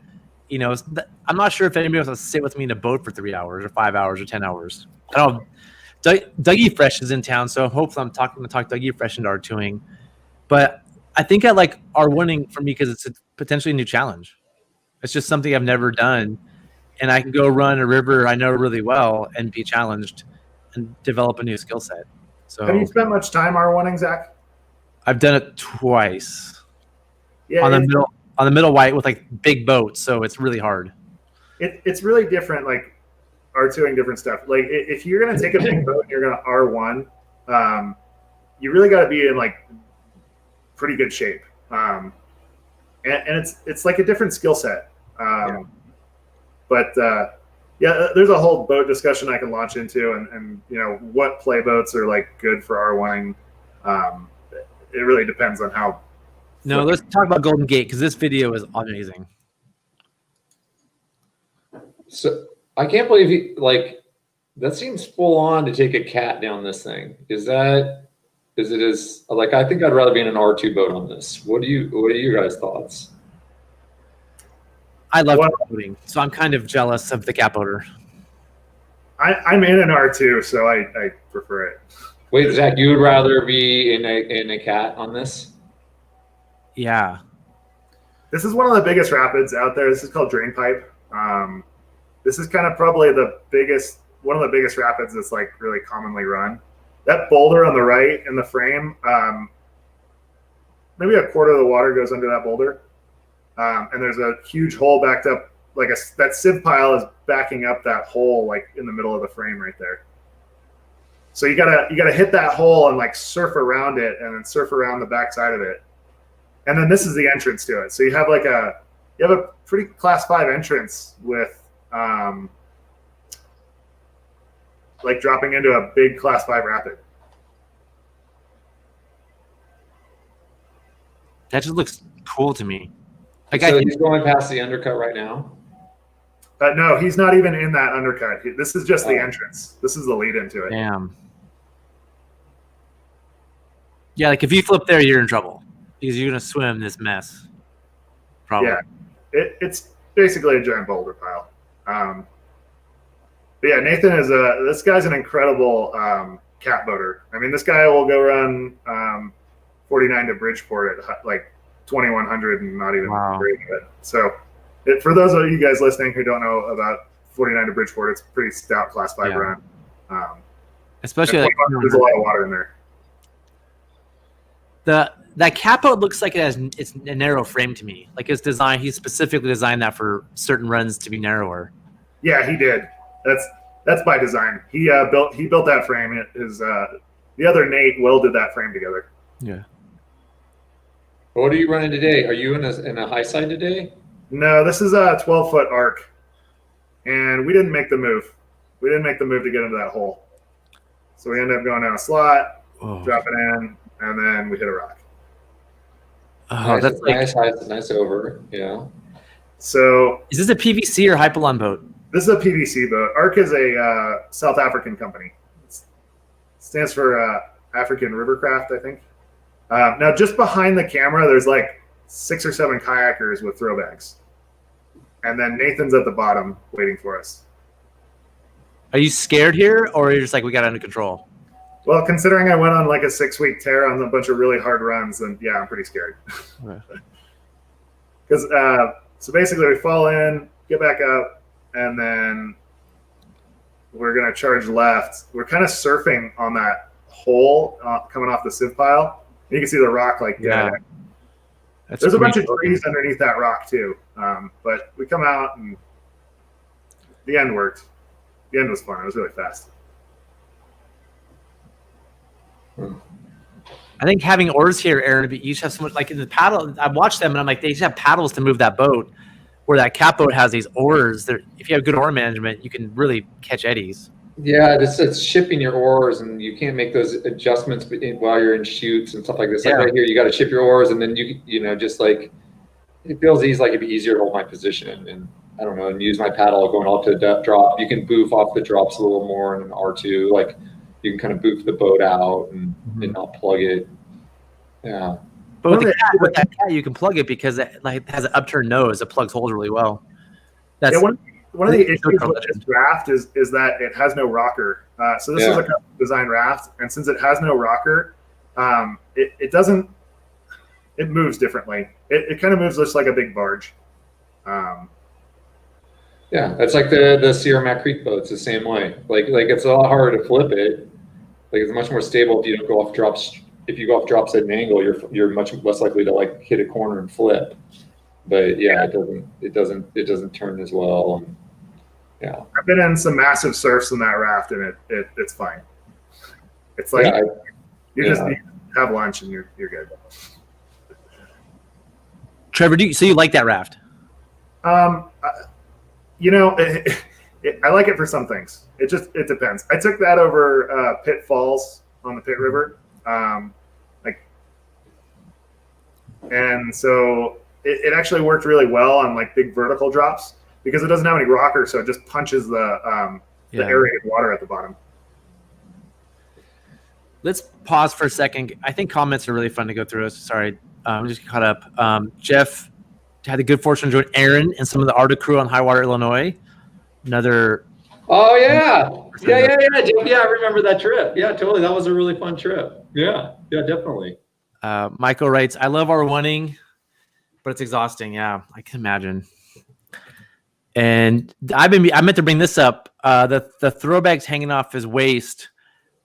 I'm not sure if anybody wants to sit with me in a boat for 3 hours or 5 hours or 10 hours. I don't. Dougie Fresh is in town, so hopefully I'm going to talk Dougie Fresh into R2ing. But I think I like R1ing for me because it's a potentially new challenge. It's just something I've never done, and I can go run a river I know really well and be challenged and develop a new skill set. So Have you spent much time R1ing, Zach? I've done it twice. Yeah, on the middle white with like big boats, so it's really hard. It's really different, like R2ing different stuff. Like if you're gonna take a big boat and you're gonna R1, you really got to be in like pretty good shape, and it's like a different skill set. But there's a whole boat discussion I can launch into, and what play boats are like good for R1ing. It really depends on how. No, let's talk about Golden Gate because this video is amazing. So I can't believe that seems full on to take a cat down this thing. I think I'd rather be in an R2 boat on this. What are you guys' thoughts? I love boating, so I'm kind of jealous of the cat boater. I'm in an R2, so I prefer it. Wait, Zach, you would rather be in a cat on this? Yeah. This is one of the biggest rapids out there. This is called Drain Pipe. This is kind of probably one of the biggest rapids that's like really commonly run. That boulder on the right in the frame, maybe a quarter of the water goes under that boulder. And there's a huge hole backed up, that sieve pile is backing up that hole like in the middle of the frame right there. So you gotta hit that hole and like surf around it and then surf around the backside of it. And then this is the entrance to it. So you have a pretty class 5 entrance with like dropping into a big class 5 rapid. That just looks cool to me. So he's going past the undercut right now? No, he's not even in that undercut. This is just the entrance. This is the lead into it. Damn. Yeah, like if you flip there, you're in trouble because you're gonna swim this mess. Probably. Yeah, it's basically a giant boulder pile. But yeah, Nathan is this guy's an incredible cat boater. I mean, this guy will go run 49 to Bridgeport at like 2100 and not even worry about it. So for those of you guys listening who don't know about 49 to Bridgeport, it's a pretty stout class 5 run. Especially like, there's a lot of water in there. That capo looks like it's a narrow frame to me. Like it's designed, he specifically designed that for certain runs to be narrower. Yeah, he did. That's by design. He built that frame. The other Nate welded that frame together. Yeah. What are you running today? Are you in a high side today? No, this is a 12-foot arc, and we didn't make the move. We didn't make the move to get into that hole, so we ended up going down a slot, dropping in, and then we hit a rock. Oh, Nice, that's like nice over. Yeah. So is this a PVC or Hypalon boat? this is a PVC boat. ARC is a South African company. It stands for African Rivercraft, I think. Now, just behind the camera, there's like 6 or 7 kayakers with throw bags. And then Nathan's at the bottom waiting for us. Are you scared here, or are you just like, we got it under control? Well, considering I went on like a 6-week tear on a bunch of really hard runs, then yeah, I'm pretty scared. Because so basically we fall in, get back up, and then we're going to charge left. We're kind of surfing on that hole coming off the sieve pile. You can see the rock like Yeah. There's a bunch of trees underneath that rock too. But we come out and the end worked. The end was fun. It was really fast. I think having oars here, Aaron, you each have so much, like in the paddle, I watched them and I'm like, they each have paddles to move that boat, where that cat boat has these oars. If you have good oar management, you can really catch eddies. Yeah, it's shipping your oars, and you can't make those adjustments while you're in chutes and stuff like this. Like right here, you got to ship your oars, and then you know, just like it feels easy, like it'd be easier to hold my position, and I don't know, and use my paddle going off to the drop. You can boof off the drops a little more in an R2, like you can kind of boof the boat out and not plug it. Yeah. But with that cat, you can plug it because it like has an upturned nose. It plugs holes really well. That's one of the issues with this raft is that it has no rocker. So this is a custom design raft, and since it has no rocker, it doesn't. It moves differently. It kind of moves just like a big barge. Yeah, it's like the Sierra Mac Creek boats the same way. Like it's a lot harder to flip it. Like it's much more stable if you don't go off drops. If you go off drops at an angle, you're much less likely to like hit a corner and flip. But yeah, it doesn't turn as well. And, yeah, I've been in some massive surfs in that raft, and it's fine. It's like you just need to have lunch and you're good. Trevor, so you like that raft? You know, I like it for some things. It depends. I took that over Pitt Falls on the Pitt River, and so it actually worked really well on like big vertical drops because it doesn't have any rocker, so it just punches the aerated water at the bottom. Let's pause for a second. I think comments are really fun to go through. Sorry, I'm just caught up. Jeff had the good fortune to join Aaron and some of the Arctic crew on High Water, Illinois. Another. Oh yeah. I remember that trip. Yeah, totally. That was a really fun trip. Yeah, definitely. Michael writes, "I love R1ing, but it's exhausting." Yeah, I can imagine. And I meant to bring this up. The throwbacks hanging off his waist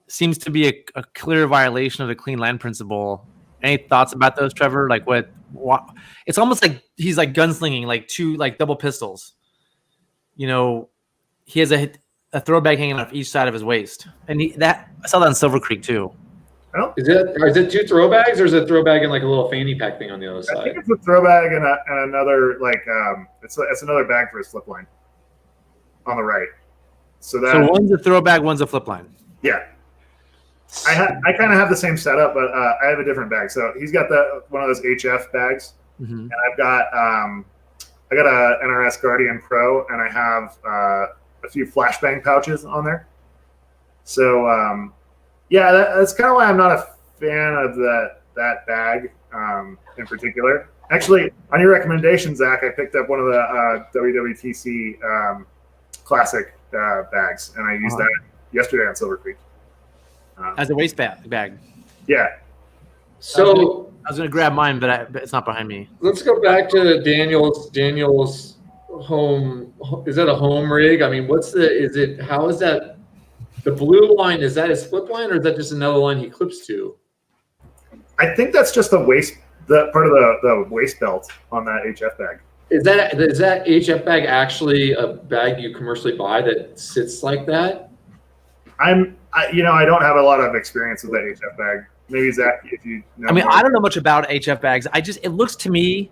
seems to be a clear violation of the clean land principle. Any thoughts about those, Trevor? Like what? It's almost like he's like gunslinging, like 2 like double pistols. You know, he has a throwback hanging off each side of his waist, and I saw that in Silver Creek too. Is it 2 throwbags, or is it a throwbag and like a little fanny pack thing on the other side? I think it's a throwbag and another like it's another bag for his flip line on the right. So one's a throwback, one's a flip line. Yeah. I kind of have the same setup, but I have a different bag. So he's got one of those HF bags, and I've got a NRS Guardian Pro, and I have a few flashbang pouches on there. So that's kind of why I'm not a fan of that bag in particular. Actually, on your recommendation, Zach, I picked up one of the WWTC Classic bags, and I used that yesterday on Silver Creek. As a waist bag. Yeah. So I was going to grab mine, but it's not behind me. Let's go back to Daniel's home. Is that a home rig? I mean, how is that? The blue line, is that his flip line, or is that just another line he clips to? I think that's just the part of the waist belt on that HF bag. Is that HF bag actually a bag you commercially buy that sits like that? I don't have a lot of experience with that HF bag. Maybe Zach, if you know. I mean, more. I don't know much about HF bags. It looks to me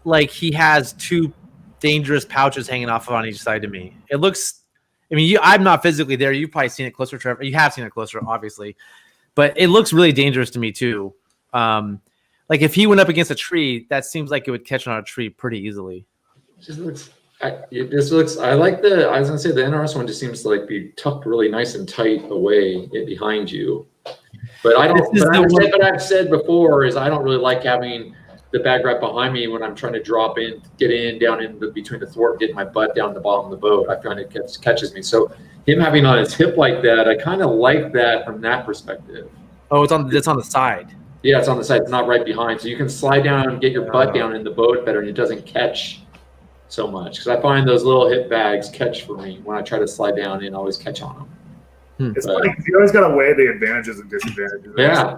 like he has two dangerous pouches hanging off on each side to me. It looks, I mean, I'm not physically there. You've probably seen it closer, Trevor. You have seen it closer, obviously, but it looks really dangerous to me too. Like if he went up against a tree, that seems like it would catch on a tree pretty easily. It just looks. I like I was gonna say the NRS one just seems to like be tucked really nice and tight away behind you. But I don't. But I've said before is I don't really like having the bag right behind me when I'm trying to drop in, get in down in between the thwart, getting my butt down the bottom of the boat. I find it catches me. So him having on his hip like that, I kind of like that from that perspective. Oh, it's on the side. Yeah, it's on the side. It's not right behind, so you can slide down and get your butt down in the boat better, and it doesn't catch so much. Because I find those little hip bags catch for me when I try to slide down and always catch on them. It's funny because you always got to weigh the advantages and disadvantages. Yeah.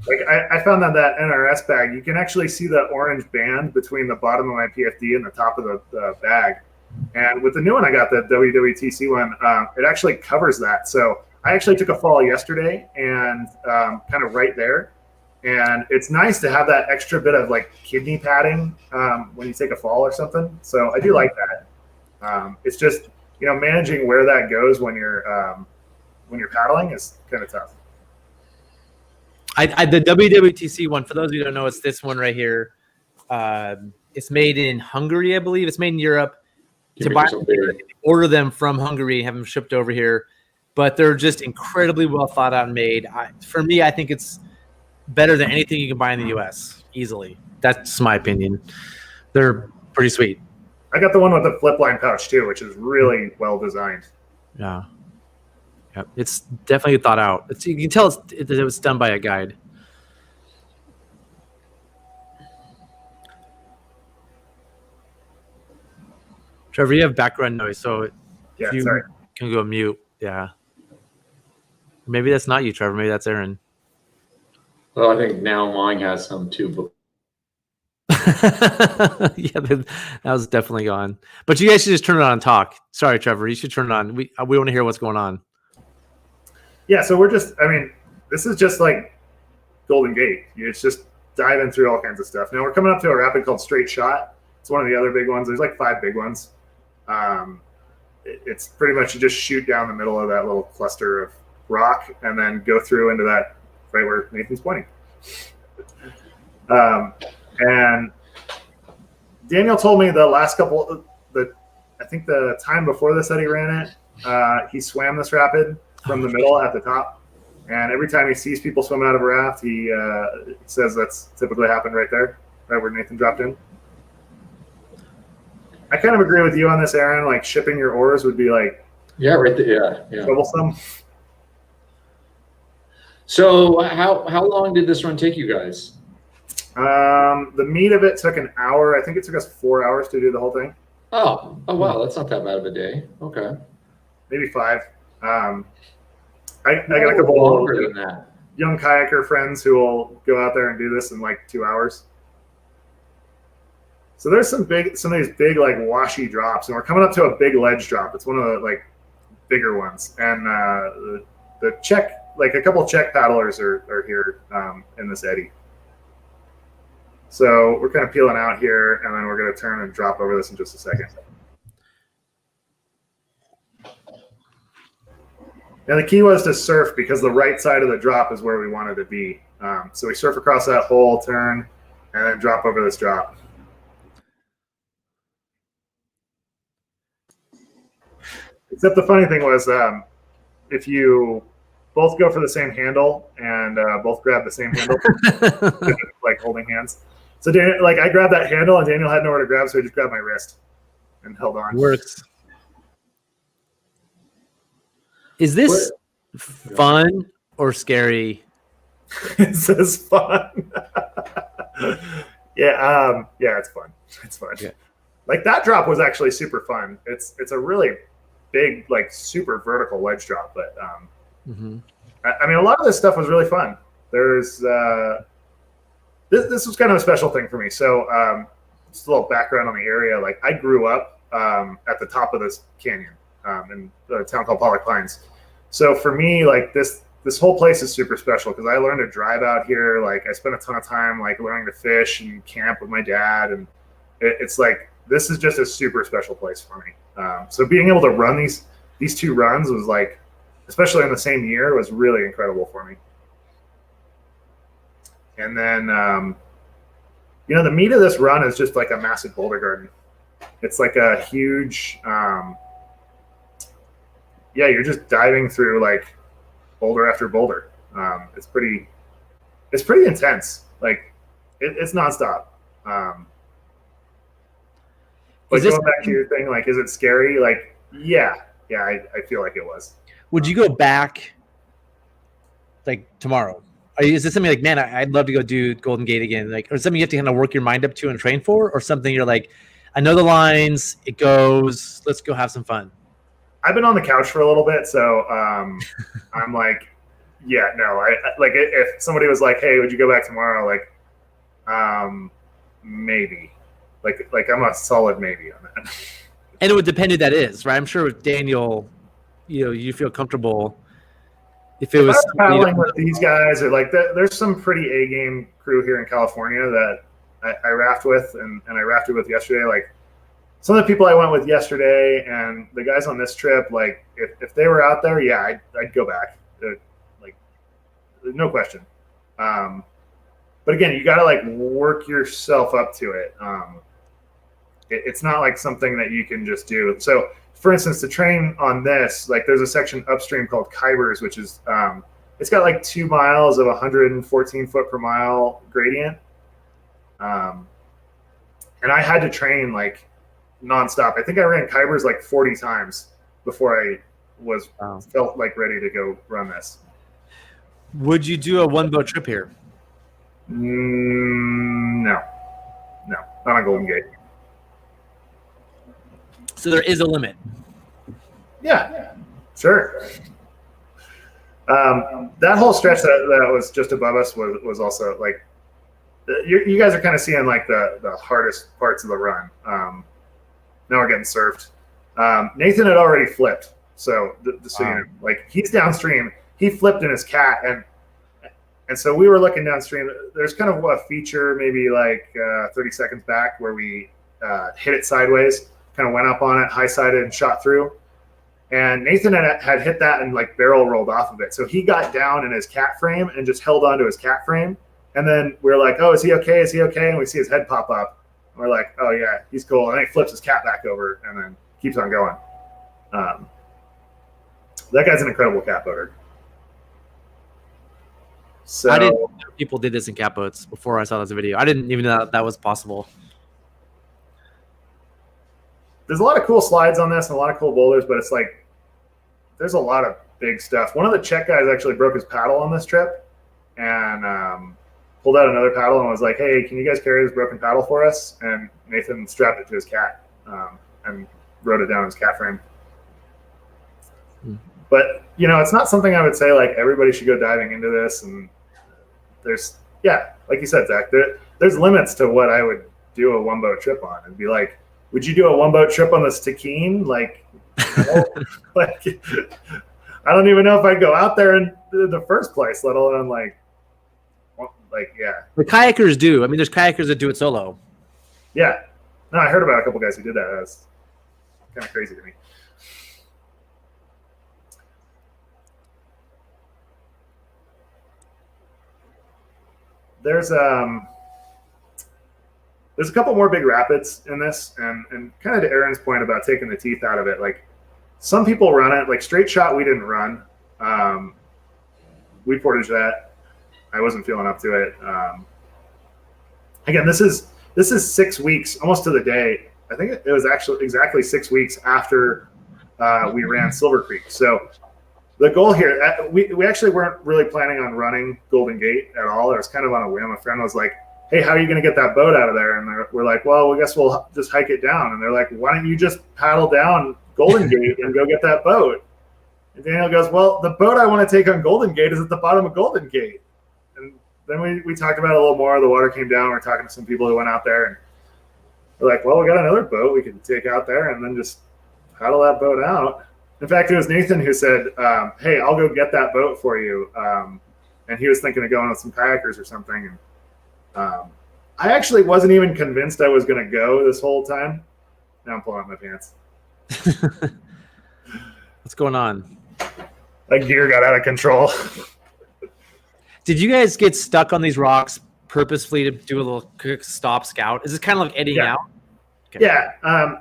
Like I found that NRS bag, you can actually see the orange band between the bottom of my PFD and the top of the bag. And with the new one I got, the WWTC one, it actually covers that. So I actually took a fall yesterday and kind of right there. And it's nice to have that extra bit of like kidney padding when you take a fall or something. So I do like that. It's just, managing where that goes when you're paddling is kind of tough. The WWTC one, for those of you who don't know, it's this one right here. It's made in Hungary, I believe. It's made in Europe. Order them from Hungary, have them shipped over here. But they're just incredibly well thought out and made. For me, I think it's better than anything you can buy in the U.S. easily. That's my opinion. They're pretty sweet. I got the one with the flip line pouch too, which is really well designed. Yeah. Yep. It's definitely thought out. You can tell it was done by a guide. Trevor, you have background noise, so yeah, you sorry. Can go mute. Yeah. Maybe that's not you, Trevor. Maybe that's Aaron. Well, I think now mine has some too. Yeah, that was definitely gone. But you guys should just turn it on and talk. Sorry, Trevor. You should turn it on. We want to hear what's going on. Yeah, so this is just like Golden Gate. It's just diving through all kinds of stuff. Now we're coming up to a rapid called Straight Shot. It's one of the other big ones. There's like 5 big ones. It's pretty much you just shoot down the middle of that little cluster of rock and then go through into that right where Nathan's pointing. And Daniel told me the last couple, I think the time before this that he ran it, he swam this rapid from the middle at the top. And every time he sees people swimming out of a raft, he says that's typically happened right there, right where Nathan dropped in. I kind of agree with you on this, Aaron. Like shipping your oars would be like right there. Yeah. troublesome. So how long did this run take you guys? The meat of it took an hour. I think it took us 4 hours to do the whole thing. Oh wow, that's not that bad of a day. Okay. Maybe 5. I got a couple longer than that. Young kayaker friends who will go out there and do this in like 2 hours. So there's some of these big like washy drops, and we're coming up to a big ledge drop. It's one of the like bigger ones, and the Czech, like a couple Czech paddlers are here in this eddy. So we're kind of peeling out here, and then we're going to turn and drop over this in just a second. Now the key was to surf because the right side of the drop is where we wanted to be. So we surf across that hole, turn, and then drop over this drop. Except the funny thing was, if you both go for the same handle and both grab the same handle, like holding hands. So Daniel, like I grabbed that handle and Daniel had nowhere to grab, so he just grabbed my wrist and held on. Works. Is this fun or scary? It says fun. Yeah, it's fun. It's fun. Yeah. Like that drop was actually super fun. It's a really big, like super vertical wedge drop, but I mean, a lot of this stuff was really fun. There's this was kind of a special thing for me. So just a little background on the area. Like I grew up at the top of this canyon in a town called Pollock Pines. So for me, like this whole place is super special because I learned to drive out here. Like I spent a ton of time like learning to fish and camp with my dad, and it's like this is just a super special place for me. So being able to run these two runs was like, especially in the same year, was really incredible for me. And then the meat of this run is just like a massive boulder garden. It's like a huge you're just diving through like boulder after boulder. It's pretty intense. Like it's nonstop. But going back to your thing, like, is it scary? Like, yeah, I feel like it was. Would you go back like tomorrow? Is this something like, man, I'd love to go do Golden Gate again? Like, or something you have to kind of work your mind up to and train for, or something you're like, I know the lines, it goes, let's go have some fun. I've been on the couch for a little bit, so I'm like, yeah, no. I like if somebody was like, hey, would you go back tomorrow? Like, maybe. Like I'm a solid maybe on that. And it would depend who that is, right? I'm sure with Daniel, you feel comfortable. If it was paddling with these guys, or like there's some pretty A game crew here in California that I raft with, and I rafted with yesterday. Like some of the people I went with yesterday, and the guys on this trip, like if they were out there, yeah, I'd go back. Like no question. But again, you got to like work yourself up to it. It's not like something that you can just do. So, for instance, to train on this, like there's a section upstream called Kybers, which is it's got like 2 miles of 114 foot per mile gradient. And I had to train like nonstop. I think I ran Kybers like 40 times before I felt like ready to go run this. Would you do a one boat trip here? No, not on Golden Gate. So there is a limit. Yeah, sure. That whole stretch that was just above us was also like, you guys are kind of seeing like the hardest parts of the run. Now we're getting surfed. Nathan had already flipped, so so you know, like he's downstream. He flipped in his cat, and so we were looking downstream. There's kind of a feature, maybe like 30 seconds back, where we hit it sideways, kind of went up on it, high-sided, and shot through. And Nathan had hit that and like barrel rolled off of it. So he got down in his cat frame and just held onto his cat frame. And then we're like, oh, is he okay? Is he okay? And we see his head pop up. And we're like, oh, yeah, he's cool. And then he flips his cat back over and then keeps on going. That guy's an incredible cat boater. So I didn't know people did this in cat boats before I saw this video. I didn't even know that was possible. There's a lot of cool slides on this and a lot of cool boulders, but it's like there's a lot of big stuff. One of the Czech guys actually broke his paddle on this trip and pulled out another paddle and was like, hey, can you guys carry this broken paddle for us? And Nathan strapped it to his cat and rode it down his cat frame. But, it's not something I would say like everybody should go diving into this. And there's, like you said, Zach, there's limits to what I would do a one boat trip on and be like, would you do a one boat trip on the Stikine? Like, like, I don't even know if I'd go out there in the first place, let alone yeah. The kayakers do. I mean, there's kayakers that do it solo. Yeah. No, I heard about a couple guys who did that. That's kind of crazy to me. There's a couple more big rapids in this, and kind of to Aaron's point about taking the teeth out of it. Like some people run it, like straight shot. We didn't run. We portaged that. I wasn't feeling up to it. Again, this is 6 weeks, almost to the day. I think it was actually exactly 6 weeks after we ran Silver Creek. So the goal here, we actually weren't really planning on running Golden Gate at all. It was kind of on a whim. A friend was like, hey, how are you going to get that boat out of there? And we're like, well, I guess we'll just hike it down. And they're like, why don't you just paddle down Golden Gate and go get that boat? And Daniel goes, well, the boat I want to take on Golden Gate is at the bottom of Golden Gate. And then we talked about it a little more. The water came down. We're talking to some people who went out there, and we're like, well, we got another boat we could take out there and then just paddle that boat out. In fact, it was Nathan who said, hey, I'll go get that boat for you. And he was thinking of going with some kayakers or something. And I actually wasn't even convinced I was going to go this whole time. Now I'm pulling up my pants. What's going on? That gear got out of control. Did you guys get stuck on these rocks purposefully to do a little quick stop scout? Is this kind of like eddying out? Okay. Yeah,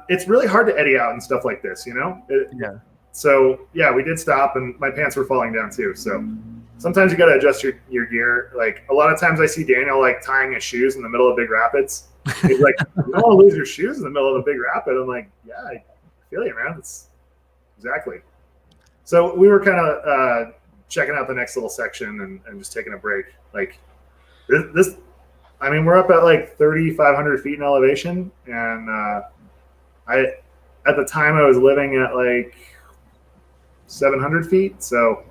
it's really hard to eddy out and stuff like this, you know? Yeah. So, yeah, we did stop, and my pants were falling down too. So sometimes you got to adjust your gear. Like, a lot of times I see Daniel, like, tying his shoes in the middle of big rapids. He's like, you don't want to lose your shoes in the middle of a big rapid. I'm like, yeah, I feel you, man. It's exactly. So we were kind of checking out the next little section and just taking a break. Like, this I mean, we're up at like 3,500 feet in elevation, and at the time I was living at like 700 feet, so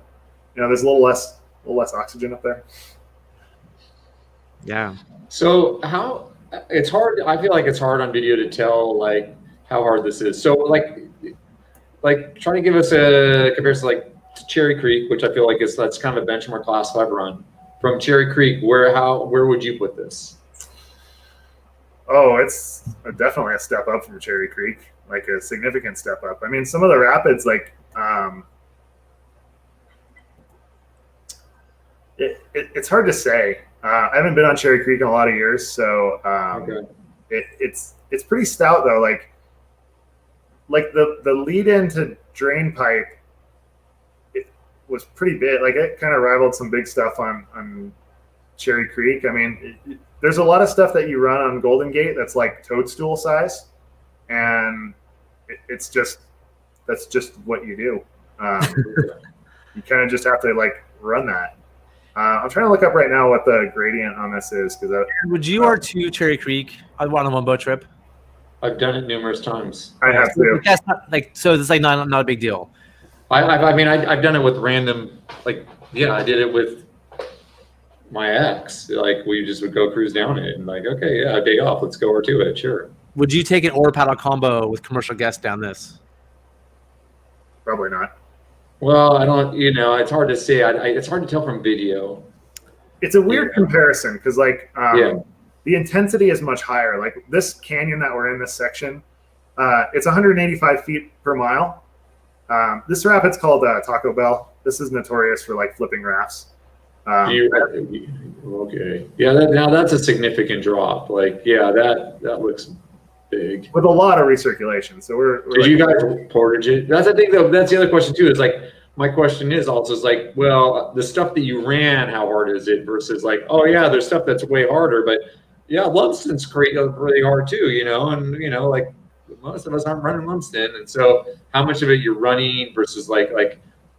you know there's a little less oxygen up there. Yeah. So it's hard. I feel like it's hard on video to tell like how hard this is. So like trying to give us a comparison like to Cherry Creek, which I feel like that's kind of a benchmark class 5 run. From Cherry Creek, where would you put this? Oh, it's definitely a step up from Cherry Creek, like a significant step up. I mean, some of the rapids, like it's hard to say. I haven't been on Cherry Creek in a lot of years, so Okay. it's pretty stout though. Like the lead into drain pipe, it was pretty big. Like it kind of rivaled some big stuff on Cherry Creek. I mean, there's a lot of stuff that you run on Golden Gate that's like toadstool size, and that's just what you do. You kind of just have to like run that. I'm trying to look up right now what the gradient on this is because Would you R2 Cherry Creek? I went on one boat trip. I've done it numerous times. I have to. That's not, like, so it's like not a big deal. I mean, I've done it with random, like, yeah, I did it with my ex. Like, we just would go cruise down it and like, okay, yeah, day off, let's go to it, sure. Would you take an oar paddle combo with commercial guests down this? Probably not. Well, I don't, it's hard to say. It's hard to tell from video. It's a weird comparison because like Yeah. the intensity is much higher. Like this canyon that we're in, this section, it's 185 feet per mile. This rapid's called Taco Bell. This is notorious for like flipping rafts. Okay. Yeah, now that's a significant drop. Like, yeah, that looks big. With a lot of recirculation. So we're Did you guys portage it? That's the thing, though. That's the other question too. Is like my question is also is like, well, the stuff that you ran, how hard is it? Versus like, oh yeah, there's stuff that's way harder, but yeah, Lumsden's really hard too, and like most of us aren't running Lumsden, and so how much of it you're running versus like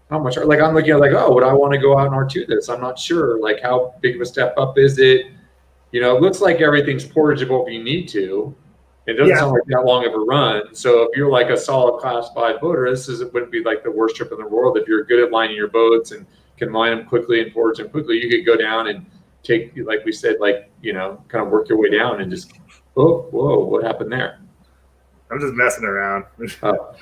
how much? Like I'm looking at like, oh, would I want to go out and R2 this? I'm not sure. Like how big of a step up is it? It looks like everything's portageable if you need to. It doesn't sound like that long of a run. So if you're like a solid class 5 boater, it wouldn't be like the worst trip in the world. If you're good at lining your boats and can line them quickly and portage them quickly, you could go down and take, like we said, like, kind of work your way down and just, whoa, what happened there? I'm just messing around. Oh.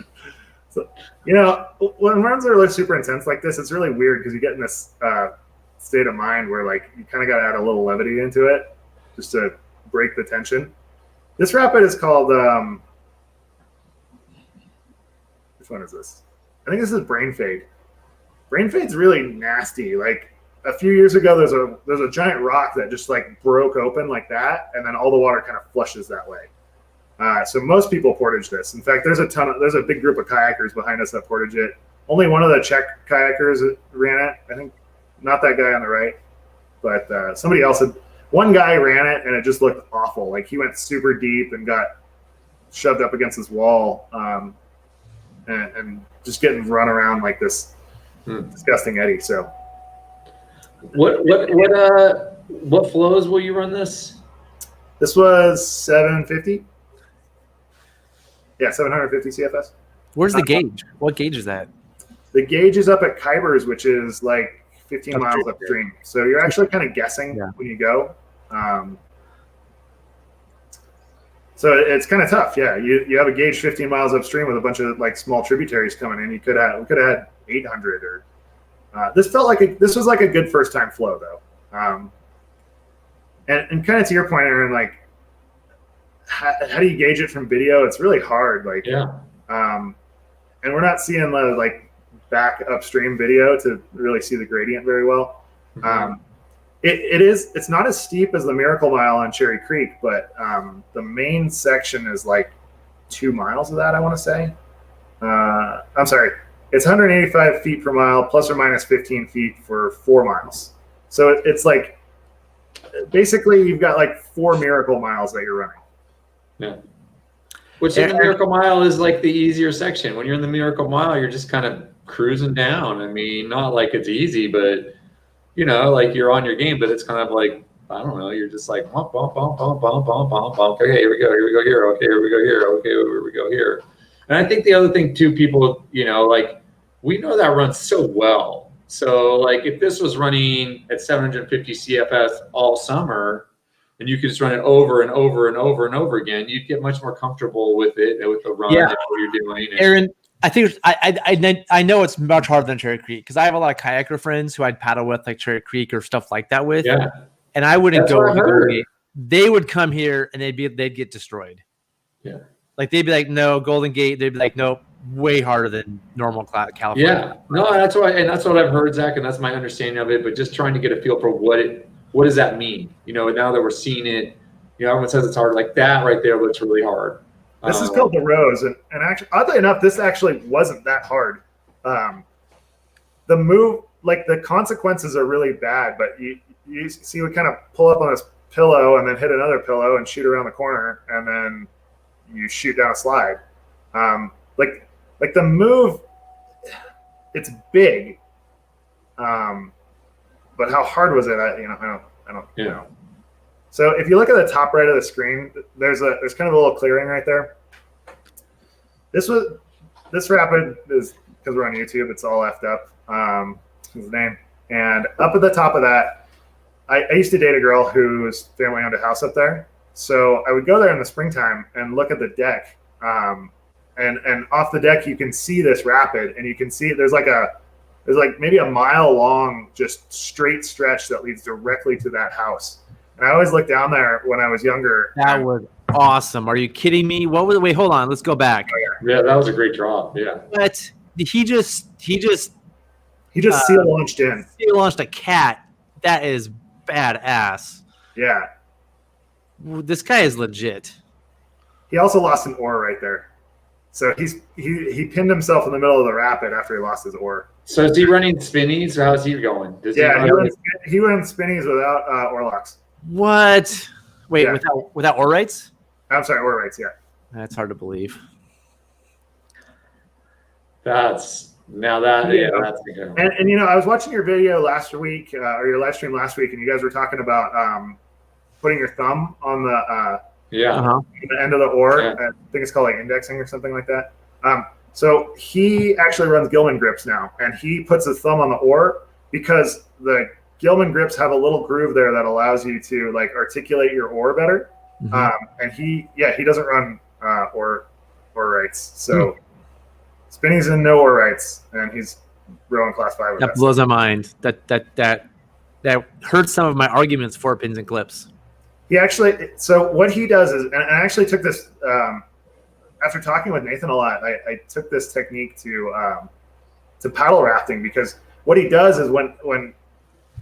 So, when runs are like super intense like this, it's really weird because you get in this state of mind where like you kind of got to add a little levity into it just to break the tension. This rapid is called, which one is this? I think this is Brain Fade. Brain Fade's really nasty. Like a few years ago, there's a giant rock that just like broke open like that, and then all the water kind of flushes that way. So most people portage this. In fact, there's a big group of kayakers behind us that portage it. Only one of the Czech kayakers ran it. I think not that guy on the right, but somebody else had. One guy ran it and it just looked awful. Like he went super deep and got shoved up against this wall, and just getting run around like this disgusting eddy. So, what flows will you run this? This was 750. Yeah, 750 CFS. Where's the gauge? What gauge is that? The gauge is up at Kybers, which is like 15 miles upstream. So you're actually kind of guessing when you go. So it's kind of tough. Yeah, you have a gauge 15 miles upstream with a bunch of like small tributaries coming in. We could have had 800 or this felt like this was like a good first time flow though. And kind of to your point, Aaron, like how do you gauge it from video? It's really hard. Like and we're not seeing the like back upstream video to really see the gradient very well. It's not as steep as the Miracle Mile on Cherry Creek, but the main section is like 2 miles of that, I want to say. I'm sorry, it's 185 feet per mile plus or minus 15 feet for 4 miles. So it's like basically you've got like 4 Miracle Miles that you're running. Yeah. Which in the Miracle Mile is like the easier section. When you're in the Miracle Mile, you're just kind of cruising down. I mean, not like it's easy, but you know, like you're on your game, but it's kind of like, I don't know, you're just like, bump, bump, bump, bump, bump, bump, bump, bump. Okay, here we go here. Okay, here we go here. Okay, here we go here. And I think the other thing too, people, you know, like we know that runs so well. So like if this was running at 750 CFS all summer and you could just run it over and over and over and over again, you'd get much more comfortable with it, with the run and what you're doing. Aaron, I think I know it's much harder than Cherry Creek because I have a lot of kayaker friends who I'd paddle with like Cherry Creek or stuff like that with. Yeah. And I wouldn't That's go. what I heard. They would come here and they'd get destroyed. Yeah. Like they'd be like, no, Golden Gate. They'd be like, nope, way harder than normal California. Yeah. No, that's what I've heard, Zach, and that's my understanding of it. But just trying to get a feel for what does that mean? You know, now that we're seeing it, you know, everyone says it's hard. Like that right there looks really hard. This is called the Rose, and actually, oddly enough, this actually wasn't that hard. The move, like the consequences are really bad, but you see, we kind of pull up on this pillow and then hit another pillow and shoot around the corner, and then you shoot down a slide. Like the move, it's big, but how hard was it? I don't know. So if you look at the top right of the screen, there's kind of a little clearing right there. This rapid is, because we're on YouTube, it's all effed up. His name. And up at the top of that, I used to date a girl whose family owned a house up there. So I would go there in the springtime and look at the deck. And off the deck you can see this rapid, and you can see there's like maybe a mile long just straight stretch that leads directly to that house. And I always looked down there when I was younger. That was awesome. Are you kidding me? Wait, hold on. Let's go back. Yeah, that was a great drop. Yeah. But he just seal launched in. Seal launched a cat. That is badass. Yeah. This guy is legit. He also lost an oar right there. So he pinned himself in the middle of the rapid after he lost his oar. So is he running spinnies, or how's he going? He runs spinnies without oar locks. What? Wait, Yeah. without oar rights? I'm sorry, oar rights, yeah. That's hard to believe. That's a good one. And you know, I was watching your video last week, or your live stream last week, and you guys were talking about putting your thumb on the end of the oar. Yeah. I think it's called like indexing or something like that. So he actually runs Gilman grips now, and he puts his thumb on the oar because the Gilman grips have a little groove there that allows you to like articulate your oar better. Mm-hmm. And he doesn't run oar rights. So spinny's in no oar rights, and he's rowing class 5 with That blows my mind. That hurts some of my arguments for pins and clips. He actually, so what he does is, and I actually took this after talking with Nathan a lot. I took this technique to paddle rafting, because what he does is when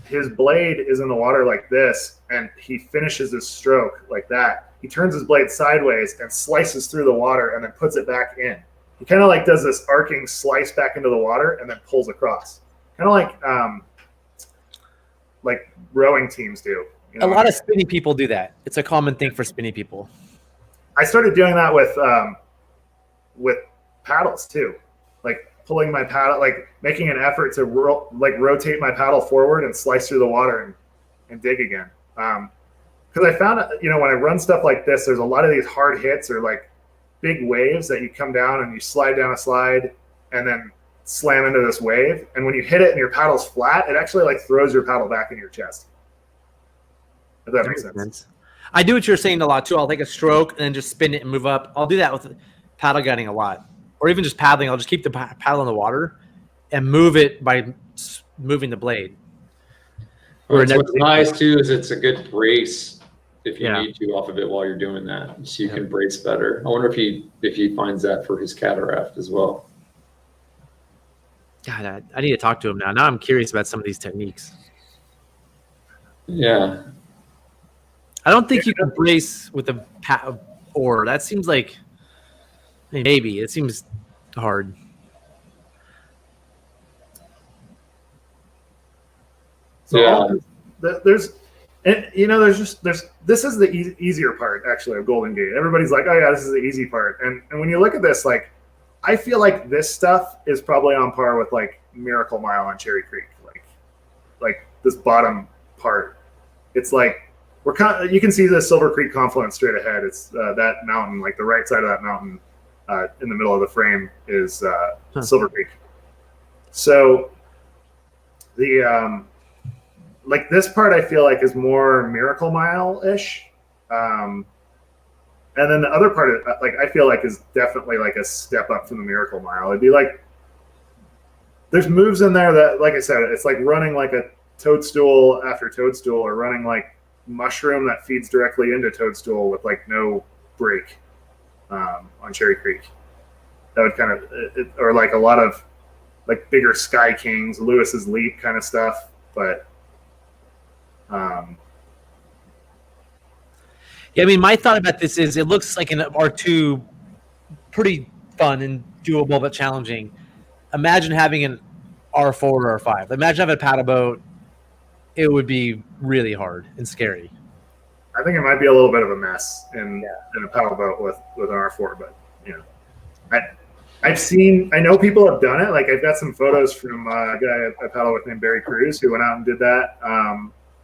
his blade is in the water like this, and he finishes his stroke like that, he turns his blade sideways and slices through the water and then puts it back in. He kind of like does this arcing slice back into the water and then pulls across, kind of like rowing teams do. You know? A lot of spinny people do that. It's a common thing for spinny people. I started doing that with paddles too, like pulling my paddle, like making an effort to rotate my paddle forward and slice through the water and dig again. Because I found, you know, when I run stuff like this, there's a lot of these hard hits or like big waves that you come down and you slide down a slide, and then slam into this wave, and when you hit it and your paddle's flat, it actually like throws your paddle back in your chest. If that makes sense. I do what you're saying a lot too. I'll take a stroke and then just spin it and move up. I'll do that with paddle guiding a lot, or even just paddling. I'll just keep the paddle in the water and move it by moving the blade. What's nice too is it's a good brace if you Yeah. need to off of it while you're doing that, so you can brace better. I wonder if he finds that for his cataract as well. God, I need to talk to him now. Now I'm curious about some of these techniques. Yeah. I don't think you can brace with a oar. That seems like maybe. It seems hard. So Yeah. there's this is the easier part actually of Golden Gate. Everybody's like, oh yeah, this is the easy part. And when you look at this, like, I feel like this stuff is probably on par with like Miracle Mile on Cherry Creek. Like this bottom part. It's like you can see the Silver Creek confluence straight ahead. It's that mountain, like the right side of that mountain in the middle of the frame is Silver Creek. So the like this part I feel like is more Miracle Mile-ish. And then the other part, like I feel like is definitely like a step up from the Miracle Mile. It'd be like, there's moves in there that, like I said, it's like running like a toadstool after toadstool, or running like mushroom that feeds directly into toadstool with like no break on Cherry Creek. That would kind of, or like a lot of like bigger Sky Kings, Lewis's Leap kind of stuff. But yeah, I mean, my thought about this is it looks like an R2 pretty fun and doable but challenging. Imagine having an R4 or R5. Imagine having a paddle boat. It would be really hard and scary. I think it might be a little bit of a mess in a paddle boat with an R4, but you know, I know people have done it. Like I've got some photos from a guy I paddle with named Barry Cruz who went out and did that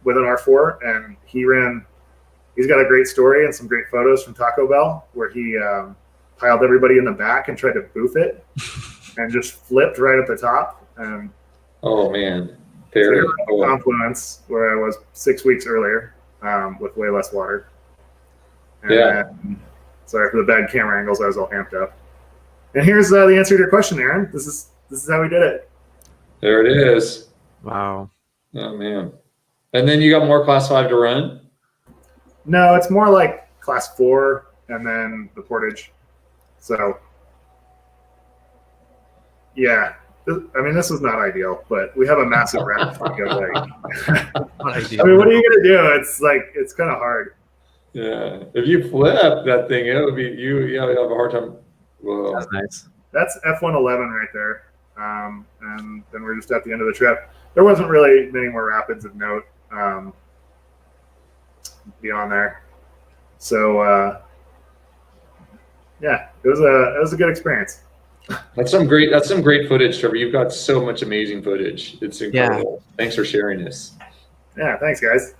with an R4, and he's got a great story and some great photos from Taco Bell where he piled everybody in the back and tried to boof it and just flipped right at the top. And oh man, very cool. Confluence where I was 6 weeks earlier with way less water. And then, sorry for the bad camera angles. I was all amped up. And here's the answer to your question, Aaron. This is how we did it. There it is. Wow. Oh man. And then you got more class 5 to run? No, it's more like class 4 and then the portage. So yeah, I mean, this was not ideal, but we have a massive raft to go like. I mean, what are you gonna do? It's like it's kind of hard. Yeah, if you flip that thing, it would be you have a hard time. Whoa. That's nice. That's F111 right there, and then we're just at the end of the trip. There wasn't really many more rapids of note beyond there, so yeah, it was a good experience. That's some great footage, Trevor. You've got so much amazing footage. It's incredible. Yeah. Thanks for sharing this. Yeah, thanks, guys.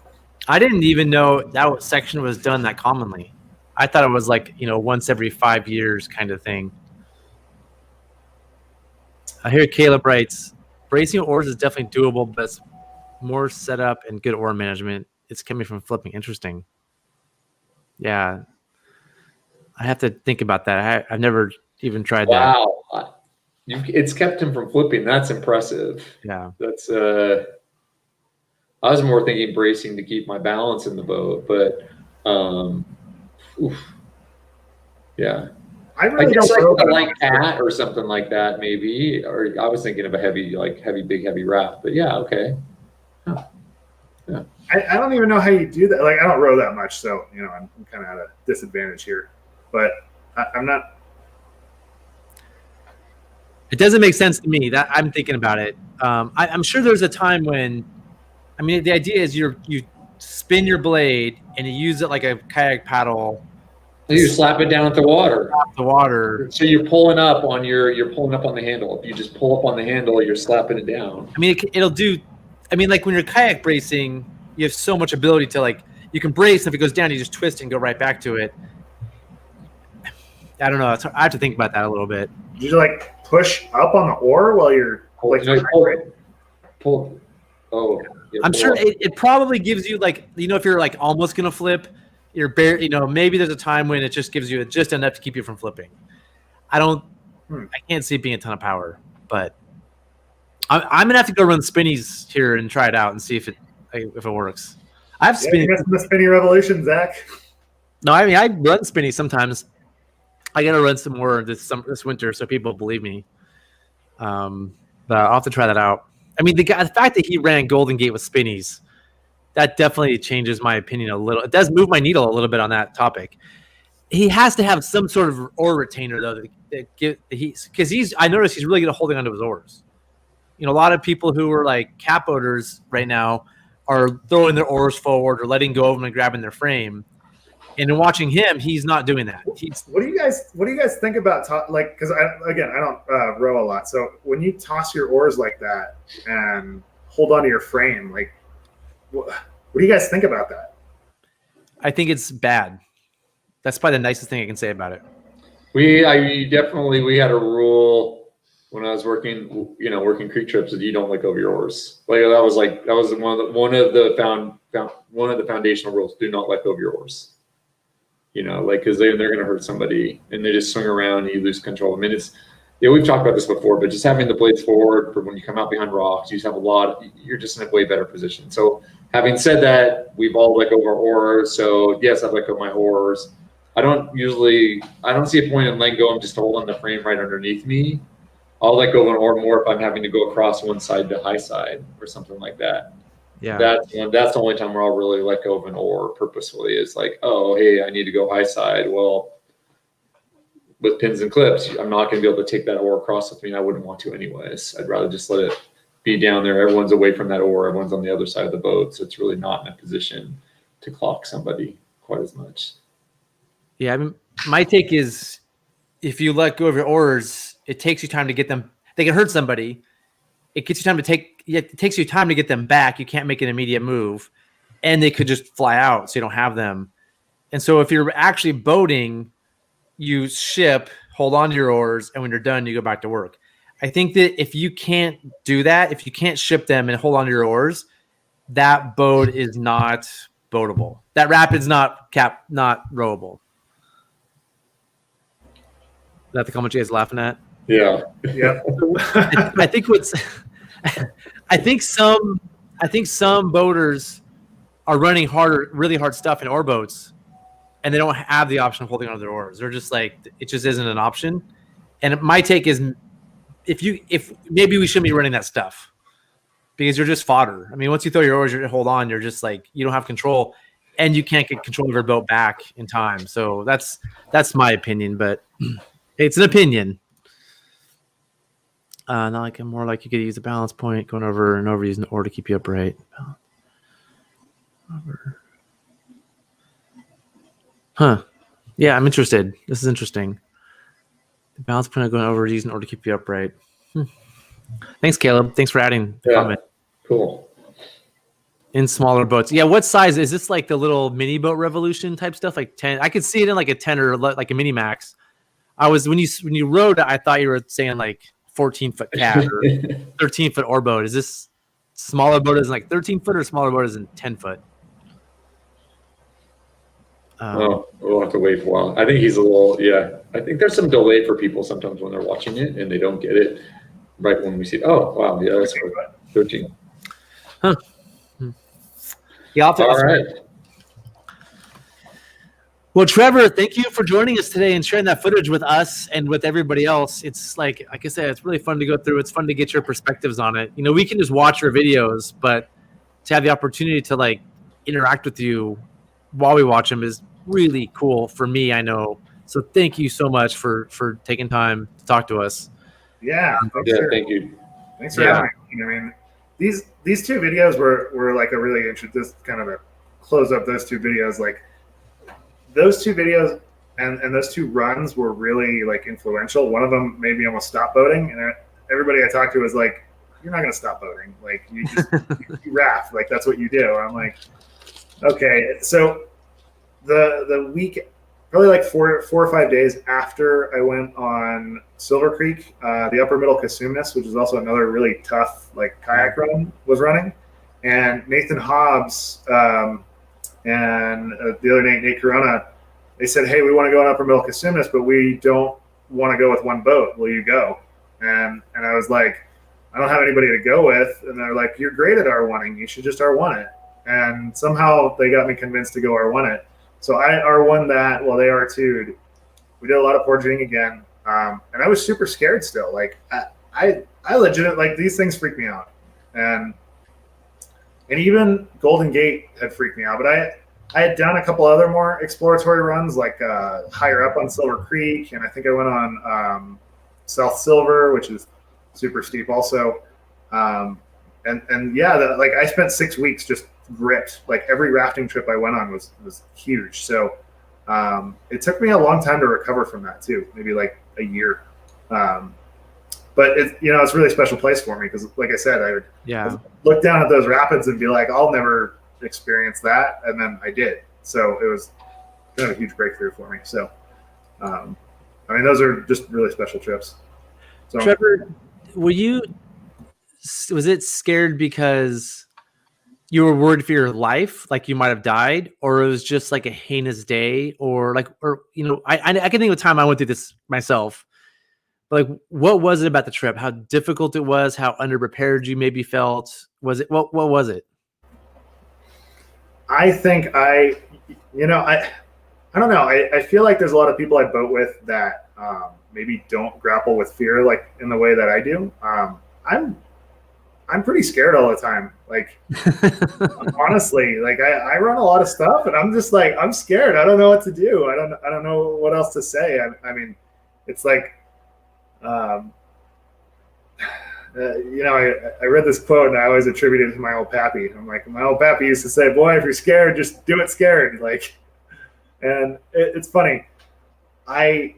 I didn't even know that section was done that commonly. I thought it was like, once every 5 years kind of thing. I hear Caleb writes, bracing oars is definitely doable, but it's more setup and good oar management. It's coming from flipping. Interesting. Yeah. I have to think about that. I've never even tried that. Wow. It's kept him from flipping. That's impressive. Yeah. That's I was more thinking bracing to keep my balance in the boat, but yeah. I really guess don't like a light cat or something like that, maybe. Or I was thinking of a heavy raft, but yeah, okay. Huh. Yeah. I don't even know how you do that. Like, I don't row that much, so I'm kind of at a disadvantage here. But I'm not. It doesn't make sense to me. That I'm thinking about it. I'm sure there's a time when, the idea is you spin your blade and you use it like a kayak paddle. You slap it down at the water. The water. So you're pulling up on the handle. If you just pull up on the handle, you're slapping it down. It'll do. Like when you're kayak bracing, you have so much ability to you can brace, and if it goes down, you just twist and go right back to it. I don't know. I have to think about that a little bit. Did you like push up on the oar while you're like pull? Oh, yeah, I'm pull sure up. it probably gives you like, if you're like almost gonna flip, you're maybe there's a time when it just gives you just enough to keep you from flipping. I can't see it being a ton of power, but I'm gonna have to go run spinnies here and try it out and see if it works. I have spinny. You're missing the spinny revolution, Zach. No, I mean I run spinnies sometimes. I gotta run some more this winter so people believe me. But I'll have to try that out. I mean, the fact that he ran Golden Gate with spinnies, that definitely changes my opinion a little. It does move my needle a little bit on that topic. He has to have some sort of oar retainer though, because I noticed he's really good at holding onto his oars. A lot of people who are like cap boaters right now are throwing their oars forward or letting go of them and grabbing their frame. And in watching him, he's not doing that. What do you guys think about because I don't row a lot. So when you toss your oars like that and hold onto your frame, like what do you guys think about that? I think it's bad. That's probably the nicest thing I can say about it. We had a rule when I was working creek trips that you don't let go of your oars. That was one of the foundational rules. Do not let go of your oars. Because they're going to hurt somebody and they just swing around and you lose control. I mean, we've talked about this before, but just having the blades forward for when you come out behind rocks, you just have you're just in a way better position. So having said that, we've all let go of our oars. So yes, I've let go of my oars. I don't see a point in letting go of just holding the frame right underneath me. I'll let go of an oar more if I'm having to go across one side to high side or something like that. Yeah, that's the only time where I'll really let go of an oar purposefully. Is like, oh, hey, I need to go high side. Well, with pins and clips, I'm not going to be able to take that oar across with me. And I wouldn't want to anyways. I'd rather just let it be down there. Everyone's away from that oar. Everyone's on the other side of the boat, so it's really not in a position to clock somebody quite as much. Yeah, I mean, my take is if you let go of your oars, it takes you time to get them. They can hurt somebody. It takes you time to get them back. You can't make an immediate move, and they could just fly out, so you don't have them. And so if you're actually boating, you ship, hold on to your oars, and when you're done, you go back to work. I think that if you can't do that, if you can't ship them and hold on to your oars, that boat is not boatable. That rapid's not rowable. Is that the comment you guys laughing at? Yeah. Yeah. I think some boaters are running really hard stuff in oar boats, and they don't have the option of holding onto their oars. They're just like, it just isn't an option. And my take is, if maybe we shouldn't be running that stuff because you're just fodder. I mean, once you throw your oars, you hold on, you're just like, you don't have control, and you can't get control of your boat back in time. So that's my opinion, but it's an opinion. Not like more like you could use a balance point going over and over using the oar to keep you upright. Huh. Yeah, I'm interested. This is interesting. The balance point going over using the oar to keep you upright. Thanks, Caleb. Thanks for adding the comment. Cool. In smaller boats. Yeah, what size? Is this like the little mini boat revolution type stuff? Like 10? I could see it in like a 10 or like a mini max. When you rowed, I thought you were saying like 14-foot cat or 13-foot oar boat. Is this smaller boat is like 13-foot or smaller boat is in 10-foot? We'll have to wait for a while. I think he's a little, I think there's some delay for people sometimes when they're watching it and they don't get it right when we see, oh, wow, yeah, that's 13. Huh. Yeah, all right. Well, Trevor, thank you for joining us today and sharing that footage with us and with everybody else. It's like I said, it's really fun to go through. It's fun to get your perspectives on it. We can just watch your videos, but to have the opportunity to like interact with you while we watch them is really cool for me, I know. So thank you so much for taking time to talk to us. Yeah. Thank you. Thanks for having me. I mean, these two videos were like a really interesting, just kind of to close up those two videos, like those two videos and those two runs were really like influential. One of them made me almost stop boating, and everybody I talked to was like, "You're not going to stop boating. Like you just you raft. Like that's what you do." And I'm like, okay. So the week probably like four or 5 days after I went on Silver Creek, the Upper Middle Cosumnes, which is also another really tough like kayak run, was running, and Nathan Hobbs and the other Nate Corona, they said, "Hey, we want to go on Upper Middle Cosumnes, but we don't want to go with one boat. Will you go?" And I was like, "I don't have anybody to go with." And they're like, "You're great at R1ing. You should just R1 it." And somehow they got me convinced to go R1 it. So I R1 that while they R2'd. We did a lot of portaging again, and I was super scared still. Like I legit, like, these things freak me out, and even Golden Gate had freaked me out. But I had done a couple other more exploratory runs, like higher up on Silver Creek, and I think I went on South Silver, which is super steep also. And yeah, like I spent 6 weeks just ripped. Like every rafting trip I went on was huge. So it took me a long time to recover from that too, maybe like a year. But it's a really special place for me because, like I said, I would look down at those rapids and be like, I'll never experience that, and then I did. So it was kind of a huge breakthrough for me. So I mean, those are just really special trips. So, Trevor, was it scared because you were worried for your life, like you might have died, or it was just like a heinous day, or I can think of a time I went through this myself. Like, what was it about the trip? How difficult it was? How underprepared you maybe felt? Was it what was it? I think I don't know. I feel like there's a lot of people I boat with that maybe don't grapple with fear like in the way that I do. I'm pretty scared all the time. Like, honestly, like I run a lot of stuff, and I'm just like, I'm scared. I don't know what to do. I don't know what else to say. I mean, it's like, I read this quote, and I always attribute it to my old pappy. I'm like, my old pappy used to say, "Boy, if you're scared, just do it scared." Like, and it's funny. I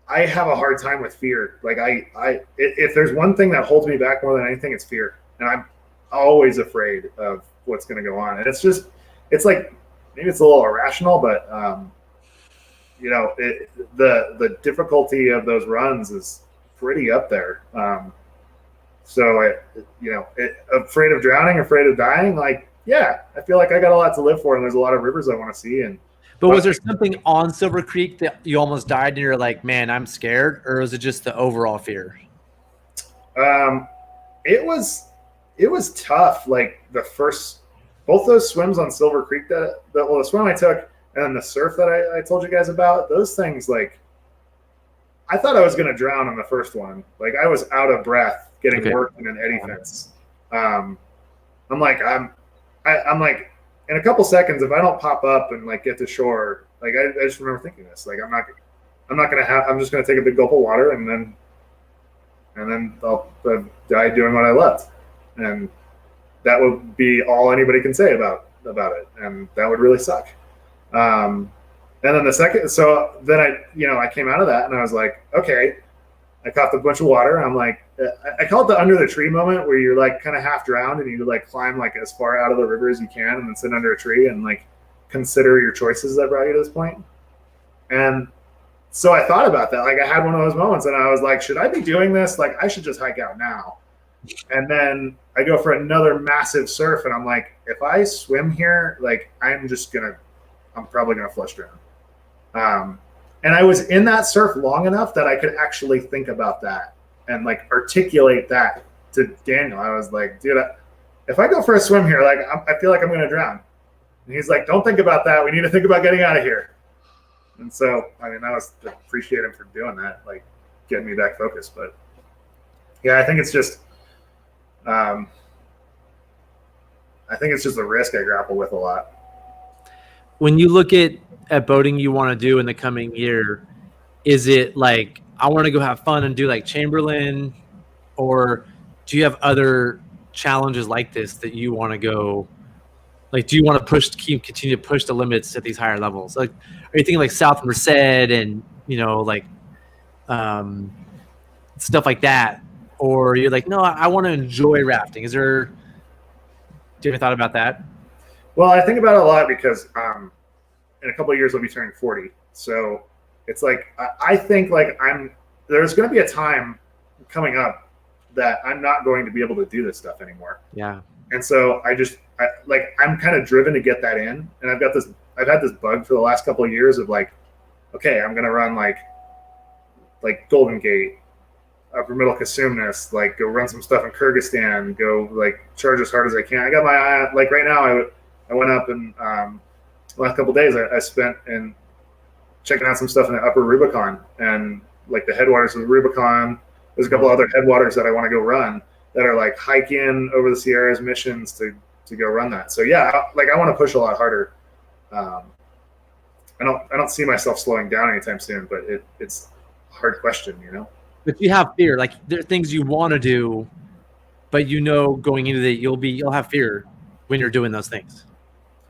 have a hard time with fear. Like if there's one thing that holds me back more than anything, it's fear. And I'm always afraid of what's going to go on. And it's like, maybe it's a little irrational, but the difficulty of those runs is pretty up there. So afraid of drowning, afraid of dying. Like, yeah, I feel like I got a lot to live for, and there's a lot of rivers I want to see. But was there something on Silver Creek that you almost died and you're like, man, I'm scared? Or was it just the overall fear? It was tough. Like both those swims on Silver Creek, the swim I took and then the surf that I told you guys about, those things, like, I thought I was going to drown on the first one. Like, I was out of breath getting worked in an eddy fence. I'm like, in a couple seconds, if I don't pop up and like get to shore, like I just remember thinking this, like I'm just gonna take a big gulp of water and then I'll die doing what I loved, and that would be all anybody can say about it, and that would really suck. And then I came out of that and I was like, okay, I coughed a bunch of water. And I'm like, I call it the under the tree moment, where you're like kind of half drowned and you like climb like as far out of the river as you can and then sit under a tree and like consider your choices that brought you to this point. And so I thought about that. Like, I had one of those moments and I was like, should I be doing this? Like, I should just hike out now. And then I go for another massive surf and I'm like, if I swim here, like I'm probably going to flush drown. And I was in that surf long enough that I could actually think about that and like articulate that to Daniel. I was like, dude, if I go for a swim here, like I feel like I'm going to drown. And he's like, don't think about that. We need to think about getting out of here. And so, I mean, I appreciate him for doing that, like getting me back focused. But yeah, I think it's just a risk I grapple with a lot. When you look at boating you want to do in the coming year, is it like, I want to go have fun and do like Chamberlain, or do you have other challenges like this that you want to go, like, do you want to continue to push the limits at these higher levels? Like, are you thinking like South Merced and, stuff like that? Or you're like, no, I want to enjoy rafting. Do you ever thought about that? Well, I think about it a lot because in a couple of years I'll be turning 40. So it's like I think like there's going to be a time coming up that I'm not going to be able to do this stuff anymore. Yeah. And so I'm kind of driven to get that in, and I've had this bug for the last couple of years of like, okay, I'm going to run like Golden Gate, Upper Middle Kasumnes, like go run some stuff in Kyrgyzstan, go like charge as hard as I can. I got my eye like right now. I went up and the last couple of days I spent in checking out some stuff in the Upper Rubicon and like the headwaters of the Rubicon. There's a couple other headwaters that I want to go run that are like hiking over the Sierras missions to go run that. So yeah, I want to push a lot harder. I don't see myself slowing down anytime soon, but it's a hard question, you know. But you have fear. Like there are things you want to do, but you know going into it you'll have fear when you're doing those things.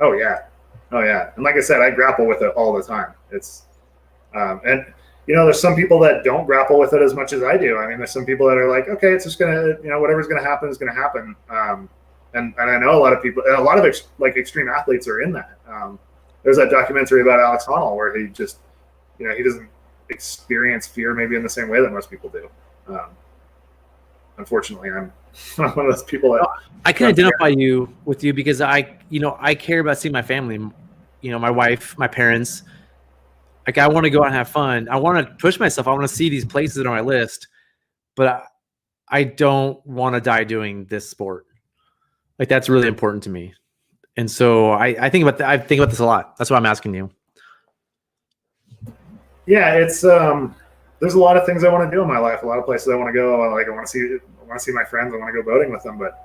Oh yeah. And like I said, I grapple with it all the time. It's and you know, there's some people that don't grapple with it as much as I do. I mean, there's some people that are like, okay, it's just gonna, you know, whatever's gonna happen is gonna happen. And I know a lot of people, a lot of extreme athletes are in that. There's that documentary about Alex Honnold where he just, you know, he doesn't experience fear maybe in the same way that most people do. Unfortunately, I'm one of those people that I can identify with you because I care about seeing my family, you know, my wife, my parents. Like I want to go out and have fun. I want to push myself. I want to see these places that are on my list, but I don't want to die doing this sport. Like that's really important to me. And so I think about this a lot. That's why I'm asking you. Yeah, it's there's a lot of things I want to do in my life. A lot of places I want to go. Like I want to see my friends. I want to go boating with them. But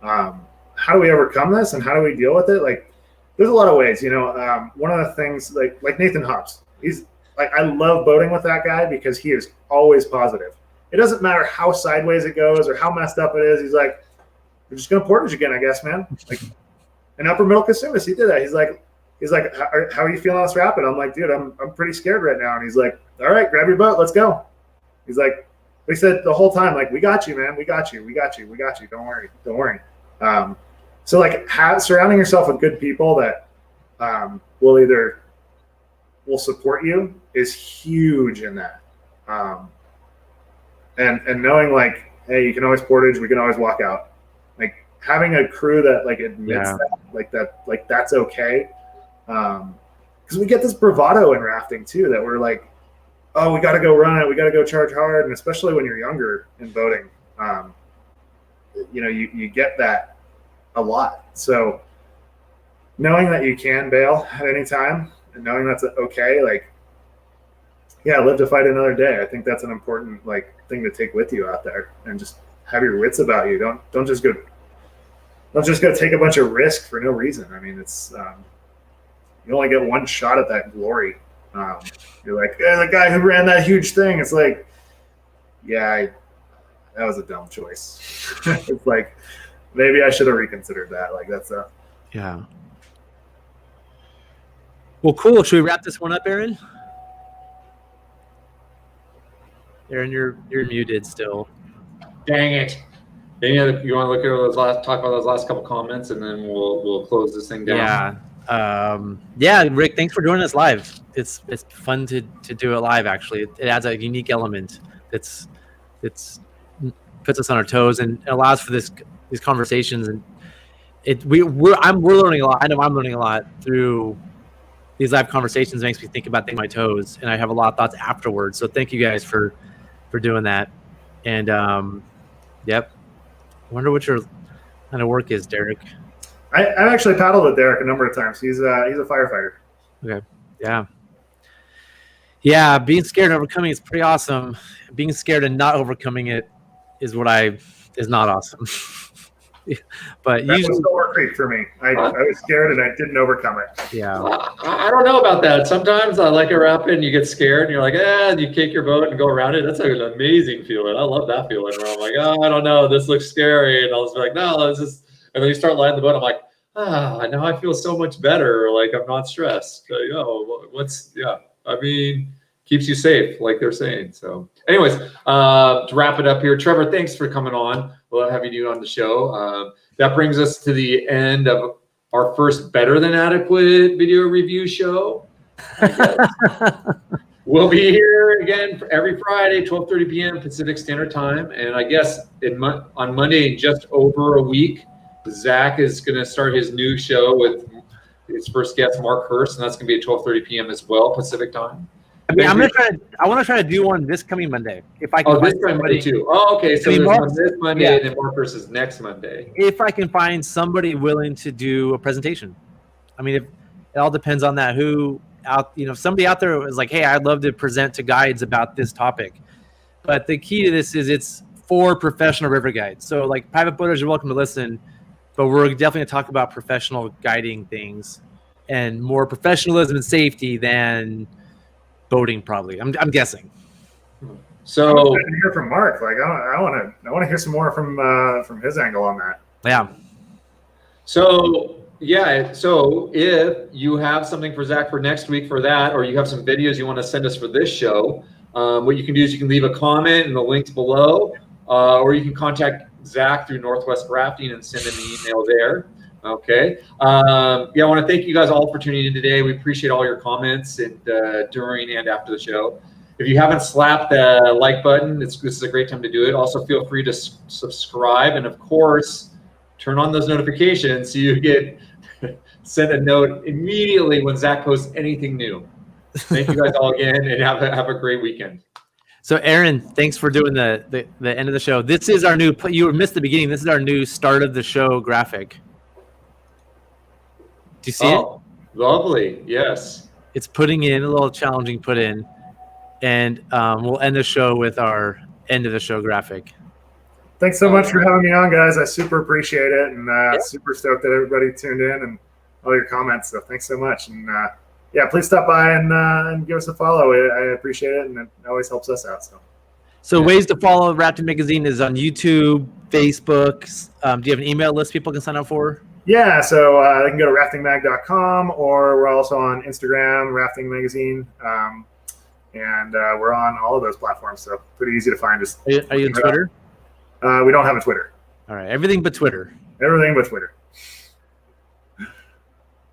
how do we overcome this and how do we deal with it? Like there's a lot of ways. You know, one of the things like Nathan Hobbs. He's like, I love boating with that guy because he is always positive. It doesn't matter how sideways it goes or how messed up it is. He's like, we're just going to Portage again, I guess, man. Like in Upper Middle Kasumnes, he did that. He's like, how are you feeling on this rapid? I'm like, dude, I'm pretty scared right now. And he's like, all right, grab your boat, let's go. He's like, we said the whole time, like, we got you, man. We got you. Don't worry. So like surrounding yourself with good people that will support you is huge in that. And knowing like, hey, you can always portage, we can always walk out. Like having a crew that like admits that, that's okay. Because we get this bravado in rafting too, that we're like, oh, we got to go run it, we got to go charge hard, and especially when you're younger in boating, you know, you get that a lot. So knowing that you can bail at any time and knowing that's okay, like, yeah, live to fight another day. I think that's an important like thing to take with you out there, and just have your wits about you. Don't just go take a bunch of risk for no reason. I mean, it's you only get one shot at that glory. You're like, yeah, the guy who ran that huge thing. It's like, yeah, that was a dumb choice. It's like, maybe I should have reconsidered that. Like yeah. Well, cool. Should we wrap this one up, Aaron? Aaron, you're muted still. Dang it. You want to look at talk about those last couple comments, and then we'll close this thing down. Yeah. Rick, thanks for joining us live. It's fun to do it live. Actually, it adds a unique element. It's puts us on our toes and allows for these conversations. And we're learning a lot. I know I'm learning a lot through these live conversations. It makes me think about things on my toes, and I have a lot of thoughts afterwards. So thank you guys for doing that. And yep. I wonder what your kind of work is, Derek. I actually paddled with Derek a number of times. He's a firefighter. Okay. Yeah. Being scared and overcoming is pretty awesome. Being scared and not overcoming it is not awesome. But that usually, was Silver Creek for me. I was scared and I didn't overcome it. Yeah. I don't know about that. Sometimes I like a rapid and you get scared and you're like, and you kick your boat and go around it. That's an amazing feeling. I love that feeling where I'm like, oh, I don't know, this looks scary. And I'll just be like, no, this is. And then you start lying the boat. I'm like, now I feel so much better. Like I'm not stressed. I mean, keeps you safe, like they're saying. So anyways, to wrap it up here, Trevor, thanks for coming on. We'll have you on the show. That brings us to the end of our first better than adequate video review show. We'll be here again every Friday, 12:30 p.m. Pacific Standard Time. And I guess on Monday, in just over a week, Zach is going to start his new show with his first guest, Mark Hurst, and that's going to be at 12:30 p.m. as well, Pacific Time. I mean, I want to try to do one this coming Monday. If I can. Oh, this coming Monday too. Oh, okay. So there's one this Monday, yeah. And then Mark Hurst is next Monday. If I can find somebody willing to do a presentation, I mean, it all depends on that. If somebody out there is like, hey, I'd love to present to guides about this topic. But the key to this is it's for professional river guides. So like private boaters are welcome to listen, but we're definitely going to talk about professional guiding things and more professionalism and safety than boating, probably. I'm guessing. So I'm excited to hear from Mark. Like I want to hear some more from his angle on that. Yeah. So if you have something for Zach for next week for that, or you have some videos you want to send us for this show, what you can do is you can leave a comment in the links below, or you can contact Zach through Northwest Rafting and send him an email there. Okay. I want to thank you guys all for tuning in today. We appreciate all your comments and during and after the show. If you haven't slapped the like button, this is a great time to do it. Also, feel free to subscribe, and of course, turn on those notifications so you get sent a note immediately when Zach posts anything new. Thank you guys all again, and have a great weekend. So Aaron, thanks for doing the end of the show. This is our new, you missed the beginning. This is our new start of the show graphic. Do you see it? Lovely. Yes. It's putting in a little challenging put in, and we'll end the show with our end of the show graphic. Thanks so much for having me on, guys. I super appreciate it, and super stoked that everybody tuned in and all your comments. So thanks so much, and please stop by and give us a follow. I appreciate it, and it always helps us out. So ways to follow Rafting Magazine is on YouTube, Facebook. Do you have an email list people can sign up for? Yeah, so they can go to raftingmag.com, or we're also on Instagram, Rafting Magazine, and we're on all of those platforms. So pretty easy to find us. Are you on Twitter? We don't have a Twitter. All right, everything but Twitter. Everything but Twitter.